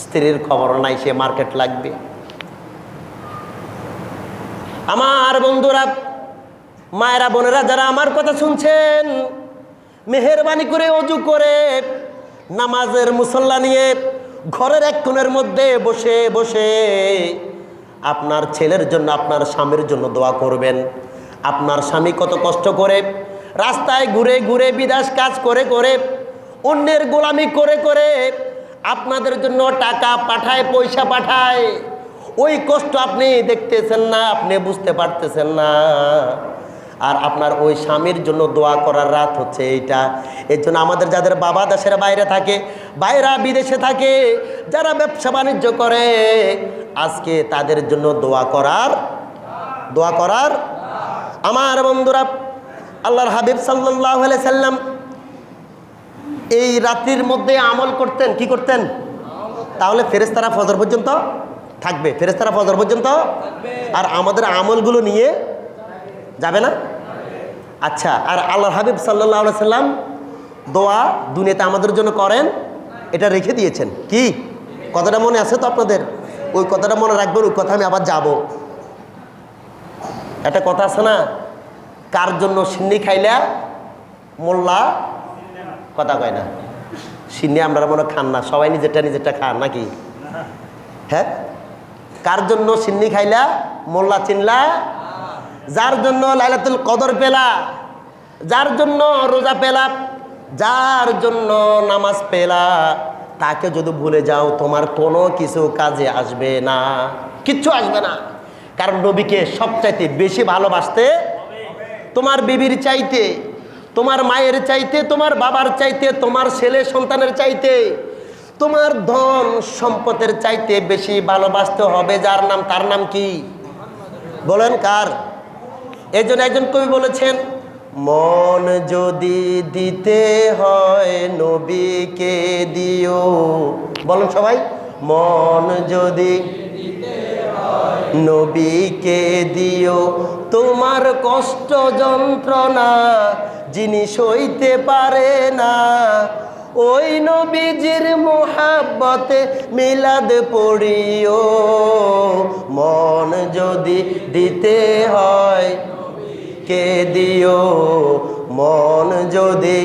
স্ত্রীর খবর নাই, সে মার্কেট লাগবে। আমার বন্ধুরা, মায়েরা, বোনেরা, যারা আমার কথা শুনছেন, মেহেরবানি করে ওযু করে নামাজের মুসল্লা নিয়ে ঘরের এক কোণের মধ্যে বসে বসে আপনার ছেলের জন্য, আপনার স্বামীর জন্য দোয়া করবেন। আপনার স্বামী কত কষ্ট করে রাস্তায় ঘুরে ঘুরে, বিদেশ কাজ করে করে, অন্যের গোলামি করে করে আপনাদের জন্য টাকা পাঠায়, পয়সা পাঠায়। ওই কষ্ট আপনি দেখতেছেন না, আপনি বুঝতে পারতেছেন না। আর আপনার ওই স্বামীর জন্য দোয়া করার রাত হচ্ছে এইটা। এর জন্য আমাদের যাদের বাবা দেশের বাইরে থাকে, বাইরা বিদেশে থাকে, যারা ব্যবসা বাণিজ্য করে, আজকে তাদের জন্য দোয়া করার আমার বন্ধুরা, আল্লাহর হাবিব সাল্লাল্লাহু আলাইহি সাল্লাম এই রাত্রির মধ্যে আমল করতেন। কি করতেন? তাহলে ফেরেশতারা ফজর পর্যন্ত থাকবে, ফেরেশতারা ফজর পর্যন্ত, আর আমাদের আমলগুলো নিয়ে যাবে না? আচ্ছা, আর আল্লাহর হাবিব সাল্লাল্লাহু আলাইহি সাল্লাম দোয়া দুনিয়াতে আমাদের জন্য করেন, এটা রেখে দিয়েছেন। কি কথাটা মনে আছে তো আপনাদের? ওই কথাটা মনে রাখবেন, ওই কথা আমি আবার যাব। একটা কথা আছে না, কার জন্য সিন্নি খাইলা মোল্লা কথা কয় না। সিন্নি আমরা মনে খান না, সবাই নিজেরটা খান নাকি? হ্যাঁ, কার জন্য সিন্নি খাইলা মোল্লা চিনলা? যার জন্য লাইলাতুল কদর পেলা, যার জন্য রোজা পেলা, যার জন্য নামাজ পেলা, তাকে যদি ভুলে যাও তোমার কোনো কিছু কাজে আসবে না, কিচ্ছু আসবে না। কারণ নবীকে সবচাইতে বেশি ভালোবাসতে, তোমার বিবির চাইতে, তোমার মায়ের চাইতে, তোমার বাবার চাইতে, তোমার ছেলে সন্তানের চাইতে, তোমার ধন সম্পদের চাইতে বেশি ভালোবাসতে হবে যার নাম, তার নাম কি বলেন? কার? এই জন্য একজন কবি বলেছেন, মন যদি দিতে হয় নবীকে দিও। বলেন সবাই, মন যদি নবীকে দিও, তোমার কষ্ট যন্ত্রণা যিনি সইতে পারে না, ওই নবীজির মোহাব্বতে মিলাদ পড়িও। মন যদি দিতে হয় কে দিও, মন যদি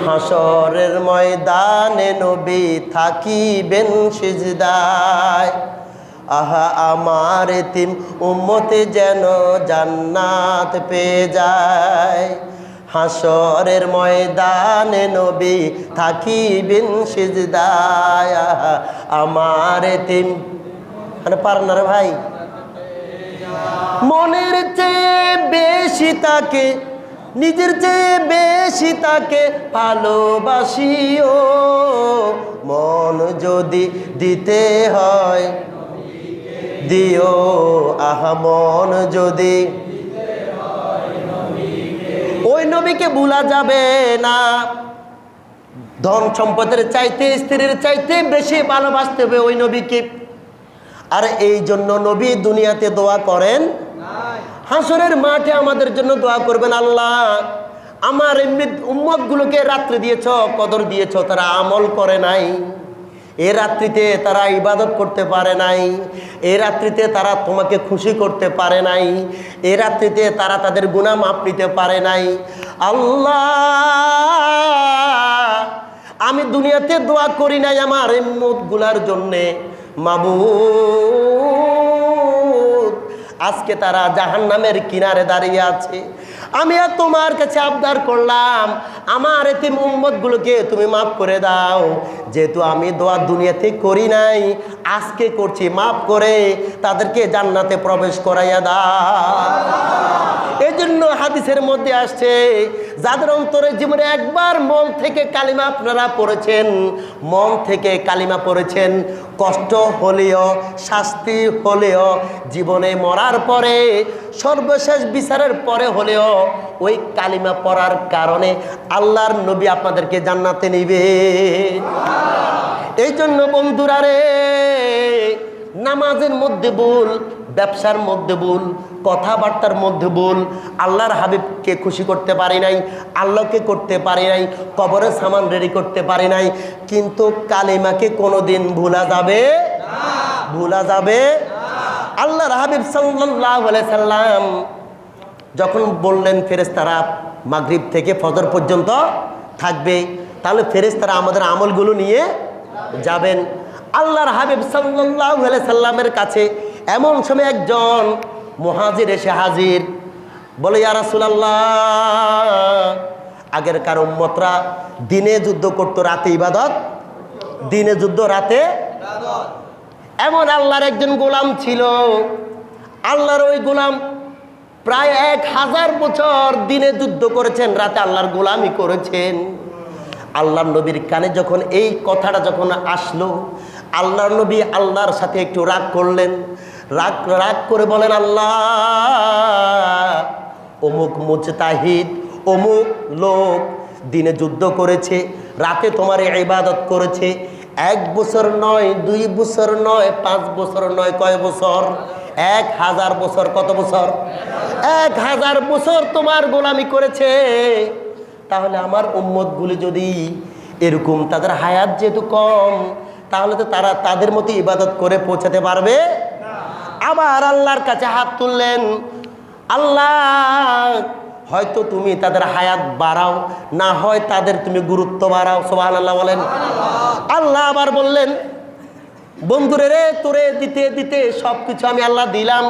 হাসরের ময়দানে নবী থাকিবেন সিজদায়। আহা আমার এতিম উম্মতে যেন জান্নাত পেয়ে যায়। হাসরের ময়দানে নবী থাকিবেন সিজদায়। আহা আমার এতিম, মানে পার না রে ভাই। মনের চেয়ে বেশি তাকে, নিজের চেয়ে বেশি তাকে ভালোবাসিও। মন যদি দিতে হয় দিও, আহা মন যদি ওই নবীকে ভুলা যাবে না। ধন সম্পদের চাইতে, স্ত্রীর চাইতে বেশি ভালোবাসতে হবে ওই নবীকে। আর এই জন্য নবী দুনিয়াতে দোয়া করেন, হাসরের মাঠে আমাদের জন্য দোয়া করবেন, আল্লাহ আমার উম্মতগুলোকে রাত্রি দিয়েছ, কদর দিয়েছ, তারা আমল করে নাই, এ রাত্রিতে তারা ইবাদত করতে পারে নাই, এ রাত্রিতে তারা তোমাকে খুশি করতে পারে নাই, এ রাত্রিতে তারা তাদের গুনাহ মাফ নিতে পারে নাই। আল্লাহ আমি দুনিয়াতে দোয়া করি নাই আমার উম্মতগুলার জন্যে, মাবুদ আজকে তারা জাহান্নামের কিনারে দাঁড়িয়ে আছে। আমি আর তোমার কাছে আবদার করলাম আমার এতিম উম্মতগুলোকে তুমি মাফ করে দাও। যেহেতু আমি দোয়া দুনিয়াতে করি নাই, আজকে করছি, মাফ করে তাদেরকে জান্নাতে প্রবেশ করাইয়া দাও। এই জন্য হাদিসের মধ্যে আসছে, যাদের অন্তরে জীবনে একবার মন থেকে কালিমা আপনারা পড়েছেন, মন থেকে কালিমা পড়েছেন, কষ্ট হলেও, শাস্তি হলেও, জীবনে মরার পরে, সর্বশেষ বিচারের পরে হলেও ওই কালিমা পড়ার কারণে আল্লাহর নবী আপনাদেরকে জান্নাতে নিবে। এই জন্য বন্ধুরা রে, নামাজের মধ্যে ভুল, ব্যবসার মধ্যে ভুল, কথাবার্তার মধ্যে ভুল, আল্লাহর হাবিবকে খুশি করতে পারি নাই, আল্লাহকে করতে পারি নাই, কবরের সামান রেডি করতে পারি নাই, কিন্তু কালিমাকে কোনোদিন ভুলা যাবে না, ভুলা যাবে না। আল্লাহর হাবিব সাল্লাল্লাহু আলাইহি সাল্লাম যখন বললেন ফেরেশতারা মাগরিব থেকে ফজর পর্যন্ত থাকবে, তাহলে ফেরেশতারা আমাদের আমলগুলো নিয়ে যাবেন। আল্লাহর হাবিব সাল্লাল্লাহু আলাইহি সাল্লামের কাছে এমন সময় একজন মুহাজির এসে হাজির, বলে ইয়া রাসূলুল্লাহ, আগেরকার উম্মতরা দিনে যুদ্ধ করতো, রাতে ইবাদত, দিনে যুদ্ধ, রাতে ইবাদত। এমন আল্লাহর একজন গোলাম ছিল, আল্লাহর ওই গোলাম প্রায় 1000 বছর দিনে যুদ্ধ করেছেন, রাতে আল্লাহর গোলামি করেছেন। আল্লাহর নবীর কানে যখন এই কথাটা যখন আসলো, আল্লাহর নবী আল্লাহর সাথে একটু রাগ করলেন। রাগ করে বলেন, আল্লাহ অমুক মুজতাহিদ, অমুক লোক দিনে যুদ্ধ করেছে, রাতে তোমার ইবাদত করেছে, 1 বছর নয়, 2 বছর নয়, 5 বছর নয়, কয় বছর? 1000 বছর। কত বছর? 1000 বছর তোমার গোলামি করেছে। তাহলে আমার উম্মতগুলি যদি এরকম, তাদের হায়াত যেহেতু কম, তাহলে তো তারা তাদের মতো ইবাদত করে পৌঁছাতে পারবে। আবার আল্লাহর কাছে হাত তুললেন, আল্লাহ হয়তো তুমি তাদের হায়াত বাড়াও, না হয় তাদের তুমি গুরুত্ব বাড়াও। সুবহানাল্লাহ বলেন। আল্লাহ আবার বললেন, বন্ধুরে রে, তোরে দিতে দিতে সব কিছু আমি আল্লাহ দিলাম,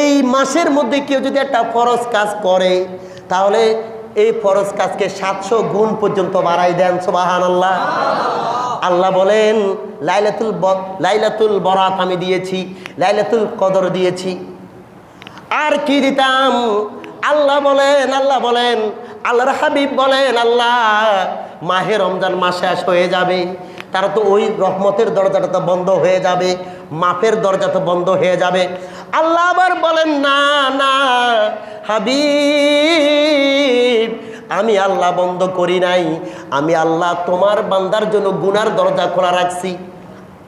এই মাসের মধ্যে কেউ যদি একটা ফরজ কাজ করে তাহলে এই ফরজ কাজকে 700 গুণ পর্যন্ত বাড়াই দেন। সুবহানাল্লাহ। আল্লাহ বলেন, লাইলাতুল বরাত আমি দিয়েছি, লাইলাতুল কদর দিয়েছি, আর কি দিতাম? আল্লাহ বলেন, আল্লাহর হাবিব বলেন, আল্লাহ মাহে রমজান মাস শেষ হয়ে যাবে, তারা তো ওই রহমতের দরজাটা তো বন্ধ হয়ে যাবে, মাফের দরজা তো বন্ধ হয়ে যাবে। আল্লাহ আবার বলেন, না না হাবিব, আমি আল্লাহ বন্ধ করি নাই, আমি আল্লাহ তোমার বান্দার জন্য গুনার দরজা খোলা রাখছি।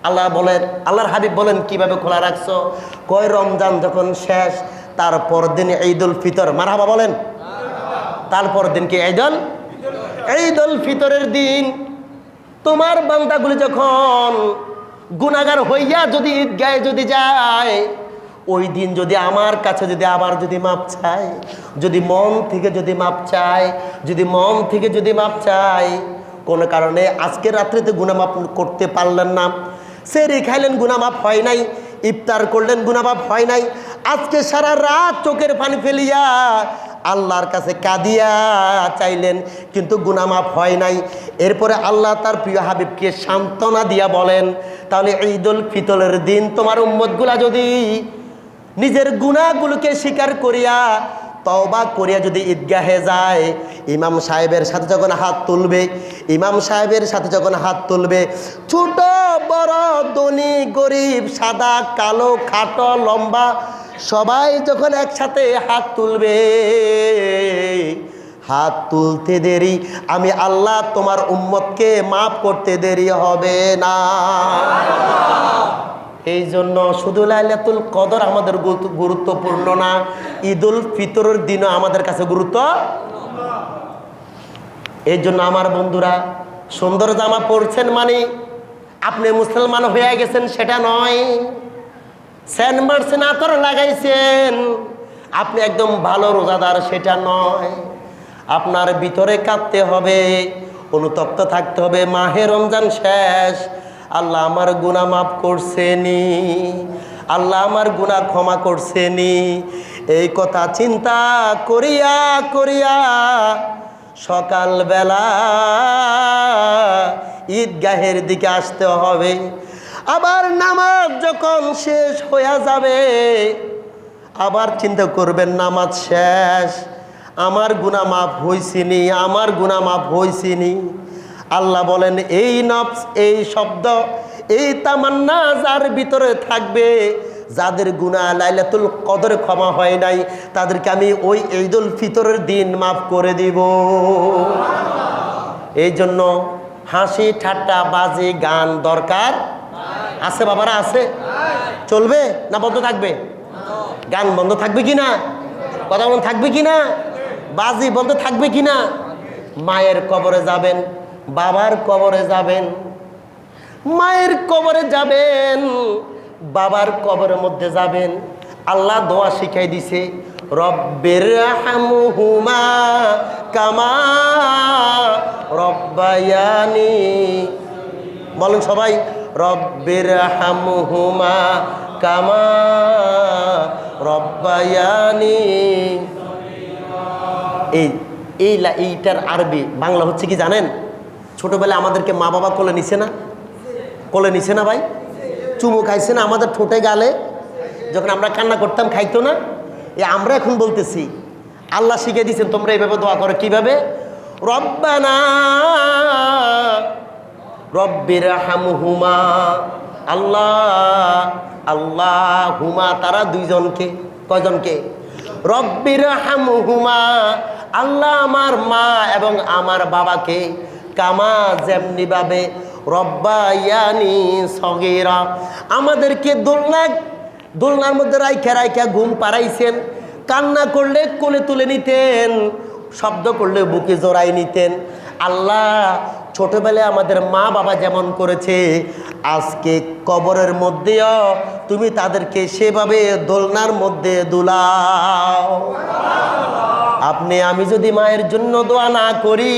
আল্লাহ বলেন, আল্লাহর হাবিব বলেন, কিভাবে খোলা রাখছো? কয় রমজান যখন শেষ তারপর দিন ঈদুল ফিতর। মারহাবা বলেন। তারপর দিন কি ঈদুল ফিতরের দিন তোমার বান্দাগুলি যখন গুনাহগার হইয়া যদি ঈদগাহে যদি যায়, ওই দিন যদি আমার কাছে যদি আবার যদি মাপ চায়, যদি মন থেকে যদি মাপ চায়, কোনো কারণে আজকে রাত্রিতে গুনাহ মাফ করতে পারলেন না, সেহরি খাইলেন গুনাহ মাফ হয় নাই, ইফতার করলেন গুনাহ মাফ হয় নাই, আজকে সারা রাত চোখের পানি ফেলিয়া আল্লাহর কাছে কাঁদিয়া চাইলেন কিন্তু গুনাহ মাফ হয় নাই, এরপরে আল্লাহ তার প্রিয় হাবিবকে সান্ত্বনা দিয়া বলেন, তাহলে ঈদুল ফিতরের দিন তোমার উম্মতগুলা যদি নিজের গুনাহগুলোকে স্বীকার করিয়া তওবা করিয়া যদি ঈদগাহে যায়, ইমাম সাহেবের সাথে যখন হাত তুলবে, ছোট বড় ধনী গরিব, সাদা কালো খাটো লম্বা, সবাই যখন একসাথে হাত তুলবে, হাত তুলতে দেরি আমি আল্লাহ তোমার উম্মতকে মাফ করতে দেরি হবে না। এই জন্য শুধু লাইলাতুল কদর আমাদের গুরুত্বপূর্ণ না, ঈদুল ফিতরের দিনও আমাদের কাছে গুরুত্ব। এই জন্য আমার বন্ধুরা, সুন্দর জামা পরছেন মানে আপনি মুসলমান হয়ে গেছেন সেটা নয়, সেন্ট মার্সেন আতর লাগাইছেন আপনি একদম ভালো রোজাদার সেটা নয়। আপনার ভিতরে কাঁদতে হবে, অনুতপ্ত থাকতে হবে, মাহে রমজান শেষ, আল্লাহ আমার গুনাহ মাফ করছেনি, আল্লাহ আমার গুনাহ ক্ষমা করছেনি, এই কথা চিন্তা করিয়া করিয়া সকালবেলা ঈদগাহের দিকে আসতে হবে। আবার নামাজ যখন শেষ হয়ে যাবে আবার চিন্তা করবেন, নামাজ শেষ, আমার গুনাহ মাফ হইছিনি, আল্লাহ বলেন, এই নফস, এই শব্দ, এই তামান্না যার ভিতরে থাকবে, যাদের গুনাহ লাইলাতুল কদরে ক্ষমা হয় নাই, তাদেরকে আমি ওই ঈদুল ফিতরের দিন মাফ করে দিব। এই জন্য হাসি ঠাট্টা বাজি গান দরকার আছে বাবারা, আছে? চলবে না বন্ধ থাকবে? গান বন্ধ থাকবে কিনা? কথা বলুন, থাকবে কিনা? বাজি বন্ধ থাকবে কিনা? মায়ের কবরে যাবেন, বাবার কবরে যাবেন, মায়ের কবরে যাবেন, বাবার কবরের মধ্যে যাবেন, আল্লাহ দোয়া শিখাই দিছে, রব্বির হামহুমা কামা রব্বায়ানি। বলেন সবাই, রব্বির হামহুমা কামা রব্বায়ানি। এইটার আরবি বাংলা হচ্ছে কি জানেন? ছোটবেলায় আমাদেরকে মা বাবা কোলে নিছে না ভাই? চুমু খাইছে না আমাদের ঠোঁটে গালে? যখন আমরা কান্না করতাম খাইতো না? আমরা এখন বলতেছি, আল্লাহ শিখিয়ে দিয়েছেন তোমরা এইভাবে দোয়া করো। কিভাবে? রব্বানা রব্বির হামহুমা, আল্লাহ হুমা, তারা দুইজনকে, কয়জনকে? রব্বির হামহুমা, আল্লাহ আমার মা এবং আমার বাবাকে, কামা যেমনি ভাবে, রব্বায়ানি সগীরা, আমাদেরকে দোলনার মধ্যে রাইখা ঘুম পাড়াইছেন, কান্না করলে কোলে তুলে নিতেন, শব্দ করলে বুকে জড়াই নিতেন। আল্লাহ ছোটবেলায় আমাদের মা বাবা যেমন করেছে, আজকে কবরের মধ্যেও তুমি তাদেরকে সেভাবে দোলনার মধ্যে দুলাও। আপনি আমি যদি মায়ের জন্য দোয়া না করি,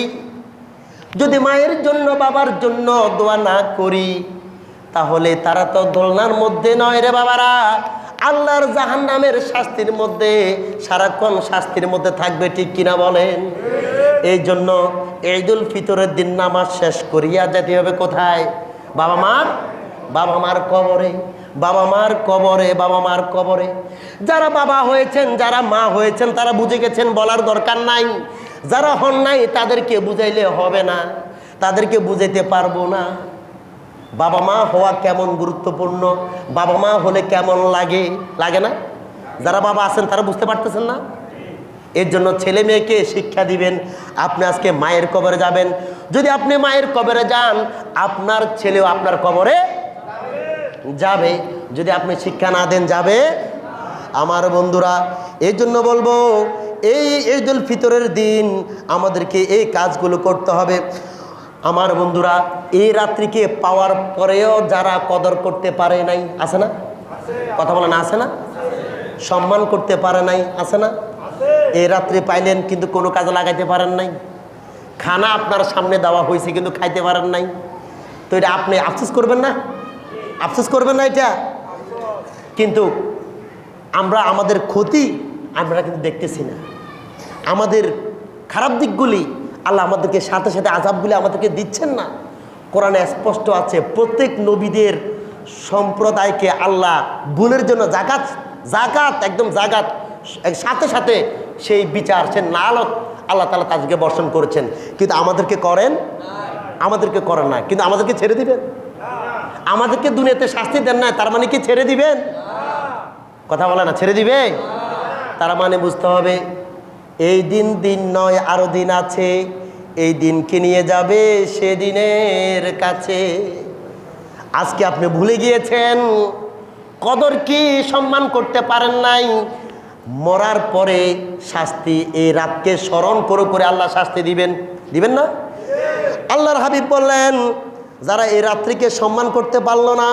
যদি মায়ের জন্য বাবার জন্য দোয়া না করি, তাহলে তারা তো দোলনার মধ্যে নয় রে বাবারা, আল্লাহর জাহান্নামের শাস্তির মধ্যে, সারাক্ষণ শাস্তির মধ্যে থাকবে। ঠিক কিনা বলেন? এই জন্য ঈদুল ফিতরের দিন নামাজ শেষ করিয়া যেতে হবে কোথায়? বাবা মার কবরে, বাবা মার কবরে, বাবা মার কবরে। যারা বাবা হয়েছেন, যারা মা হয়েছেন, তারা বুঝে গেছেন, বলার দরকার নাই। যারা হন নাই তাদেরকে বুঝাইলে হবে না, তাদেরকে বুঝাইতে পারবো না। বাবা মা হওয়া কেমন গুরুত্বপূর্ণ, বাবা মা হলে কেমন লাগে, লাগে না? যারা বাবা আছেন তারা বুঝতে পারতেছেন না? এর জন্য ছেলে মেয়েকে শিক্ষা দিবেন। আপনি আজকে মায়ের কবরে যাবেন, যদি আপনি মায়ের কবরে যান, আপনার ছেলেও আপনার কবরে যাবে। যদি আপনি শিক্ষা না দেন, যাবে। আমার বন্ধুরা, এই জন্য বলবো, এই ঈদুল ফিতরের দিন আমাদেরকে এই কাজগুলো করতে হবে। আমার বন্ধুরা, এই রাত্রিকে পাওয়ার পরেও যারা কদর করতে পারে নাই, আছে না? কথা বলে না, আছে না? সম্মান করতে পারে নাই, আছে না? এই রাত্রি পাইলেন কিন্তু কোনো কাজে লাগাইতে পারেন নাই। খানা আপনার সামনে দেওয়া হয়েছে কিন্তু খাইতে পারেন নাই, তো এটা আপনি আফসোস করবেন না? আফসোস করবেন না এটা? কিন্তু আমরা আমাদের ক্ষতি আমরা কিন্তু দেখতেছি না, আমাদের খারাপ দিকগুলি আল্লাহ আমাদেরকে সাথে সাথে আযাবগুলি আমাদেরকে দিচ্ছেন না। কোরআনে স্পষ্ট আছে, প্রত্যেক নবীদের সম্প্রদায়কে আল্লাহ বুনের জন্য জাকাত একদম জাকাত সাথে সাথে সেই বিচার, সে নালত আল্লাহ তাআলা তাদেরকে বর্ষণ করেছেন। কিন্তু আমাদেরকে করেন না, কিন্তু আমাদেরকে ছেড়ে দিবেন? আমাদেরকে দুনিয়াতে শাস্তি দেন না, তার মানে কি ছেড়ে দিবেন? কথা বলে না, ছেড়ে দিবে? তার মানে বুঝতে হবে, এই দিন নয়, আরো দিন আছে। এই দিনকে নিয়ে যাবে সেদিনের কাছে। আজকে আপনি ভুলে গিয়েছেন, কদর কি সম্মান করতে পারেন নাই। মরার পরে শাস্তি, এই রাতকে স্মরণ করে আল্লাহ শাস্তি দিবেন না? আল্লাহর হাবিব বললেন, যারা এই রাত্রিকে সম্মান করতে পারল না,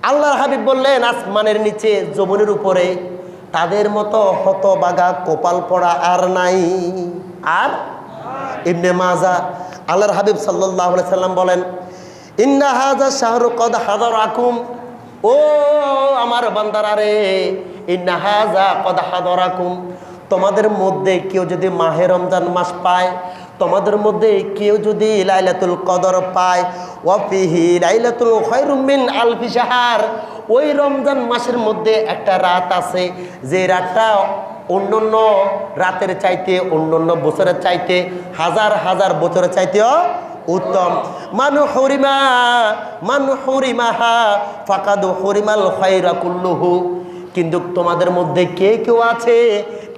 আল্লাহর হাবিব বললেন আসমানের নিচে জমিনের উপরে তাদের মতো হতবাগা কপাল পড়া আর নাই। আর ইবনে মাজা, আল্লাহর হাবিব সাল্লাল্লাহু আলাইহি সাল্লাম বলেন, ইন্না হাযা শাহরু কদ হাদারাকুম, ও আমার বান্দারা রে, ইন্না হাযা কদ হাদারাকুম, তোমাদের মধ্যে কেউ যদি মাহে রমজান মাস পায়, তোমাদের মধ্যে কেউ যদি লাইলাতুল কদর পায়, ওয়া ফিহি লাইলাতুল খায়রুম মিন আলফি শাহর, ওই রমজান মাসের মধ্যে একটা রাত আছে, যে রাতটা অন্যান্য রাতের চাইতে, অন্যান্য বছরের চাইতে, হাজার বছরের চাইতেও উত্তম। মানু হুরিমাহা ফাকাদ হুরিমাল খায়রা কুল্লুহু, কিন্তু তোমাদের মধ্যে কেউ আছে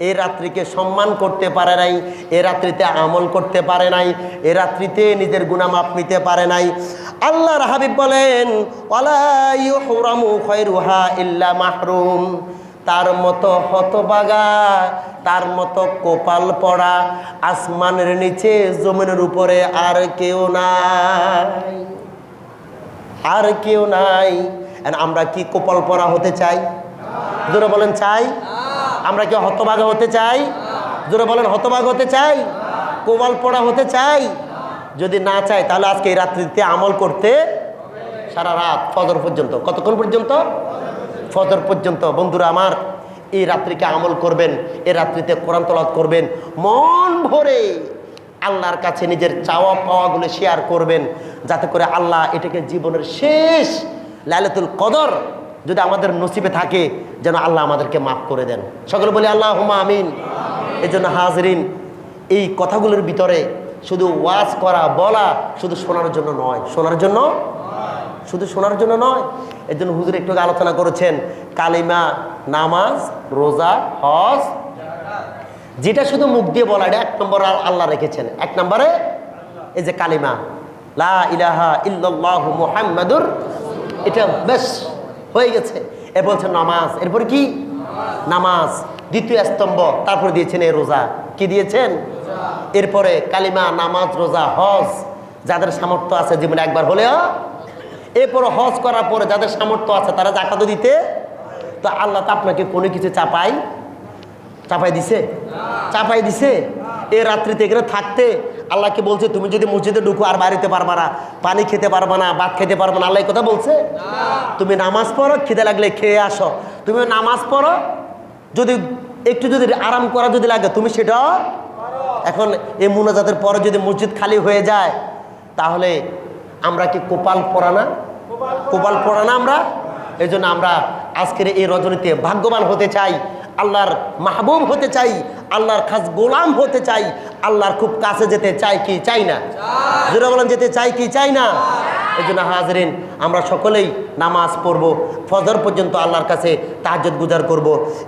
এই রাত্রিকে সম্মান করতে পারে নাই, এ রাত্রিতে আমল করতে পারে নাই, এ রাত্রিতে নিজের গুনাহ মাপ নিতে পারে নাই। আল্লাহর হাবিব বলেন, ওয়ালা ইউহরামু খায়রুহা ইল্লা মাহরুম, তার মতো হতভাগা, তার মতো কপাল পড়া আসমানের নিচে জমিনের উপরে আর কেউ নাই। আমরা কি কপাল পড়া হতে চাই? জোরে বলেন, চাই? আমরা কি হতভাগা হতে চাই? জোরে বলেন, হতভাগা হতে চাই? কপাল পড়া হতে চাই? যদি না চাই তাহলে আজকে এই রাত্রিতে আমল করতে সারা রাত ফজর পর্যন্ত। কতক্ষণ পর্যন্ত? ফজর পর্যন্ত। বন্ধুরা আমার, এই রাত্রিকে আমল করবেন, এই রাত্রিতে কোরআন তেলাওয়াত করবেন, মন ভরে আল্লাহর কাছে নিজের চাওয়া পাওয়াগুলো শেয়ার করবেন, যাতে করে আল্লাহ এটাকে জীবনের শেষ লাইলাতুল কদর যদি আমাদের নসিবে থাকে, যেন আল্লাহ আমাদেরকে মাফ করে দেন। সকলে বলি আল্লাহুম্মা আমিন। এই জন্য হাজরিন, এই কথাগুলোর ভিতরে শুধু ওয়াজ করা বলা শুধু শোনার জন্য নয়, শুধু শোনার জন্য নয়। এর জন্য হুজুর একটু আলোচনা করেছেন, কালিমা, নামাজ, রোজা, হজ, যেটা শুধু মুখ দিয়ে বলা, এটা 1 নম্বর আল্লাহ রেখেছেন। 1 নম্বরে এই যে কালিমা, লা ইলাহা ইল্লাল্লাহু মুহাম্মাদুর, এটা বেশ হয়ে গেছে। এ বলছেন নামাজ, এরপরে কি? নামাজ দ্বিতীয় স্তম্ভ, তারপরে দিয়েছেন এই রোজা। কি দিয়েছেন? এরপরে কালিমা, নামাজ, রোজা, হজ, যাদের সামর্থ্য আছে জীবনে একবার হলেও, এরপর হজ করার পরে যাদের সামর্থ্য আছে তারা জাকাতও দিতে। তো আল্লাহ তো আপনাকে কোনো কিছু চাপাই দিছে? চাপাই দিছে? এ রাত্রিতে এখানে থাকতে আল্লাহকে বলছে তুমি যদি মসজিদে ঢুকো আর বাড়িতে পারবা না, পানি খেতে পারবা না, ভাত খেতে পারবা না, আল্লাহ কথা বলছে? তুমি নামাজ পড়ো, খিদে লাগলে খেয়ে আসো। তুমি নামাজ পড়ো, যদি একটু যদি আরাম করা যদি লাগে তুমি সেটাও। এখন এই মুনাজাতের পরে যদি মসজিদ খালি হয়ে যায় তাহলে আমরা কি কপাল পড়া না? কপাল পড়া না আমরা? এই জন্য আমরা আজকের এই রজনীতে ভাগ্যবান হতে চাই, আল্লাহর মাহবুব হতে চাই, আল্লাহর খাস গোলাম হতে চাই, আল্লাহর খুব কাছে যেতে চাই কি চাই না? যারা বলেন যেতে চাই কি চাই না? এই জন্য হাজরিন, আমরা সকলেই নামাজ পড়ব, ফজর পর্যন্ত আল্লাহর কাছে তাহাজ্জুদ গুজার করব।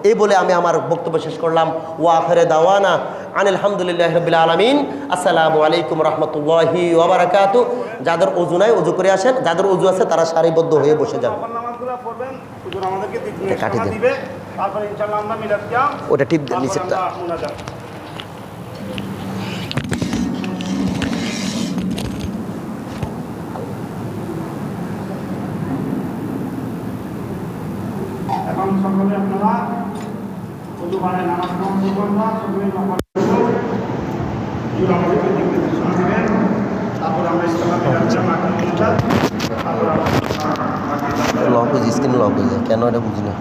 এই বলে আমি আমার বক্তব্য শেষ করলাম। ওয়া আখিরে দাওয়ানা আনিল হামদুলিল্লাহি রাব্বিল আলামিন। আসসালামু আলাইকুম রাহমাতুল্লাহি ওয়া বারাকাতুহু। যাদের ওযু নাই ওযু করে আসেন, যাদের ওযু আছে তারা সারিবদ্ধ হয়ে বসে যান। নামাজগুলো পড়বেন, হুজুর আমাদেরকে দিবে, তারপর ইনশাআল্লাহ আমরা মিলাদ কিয়াম, ওটা টিপ দেন নিচেরটা। এখন সকলে আপনারা ওযু বানায় নামাজ পড়ুন, সকলে নামাজ হুজুর আমাদেরকে দিক নির্দেশনা দিবেন, তারপর আমরা ইনশাআল্লাহ মিলাদ কিয়াম তারপর লক হয়ে যায়, স্ক্রিন লক হয়ে যায় কেন এটা বুঝি না।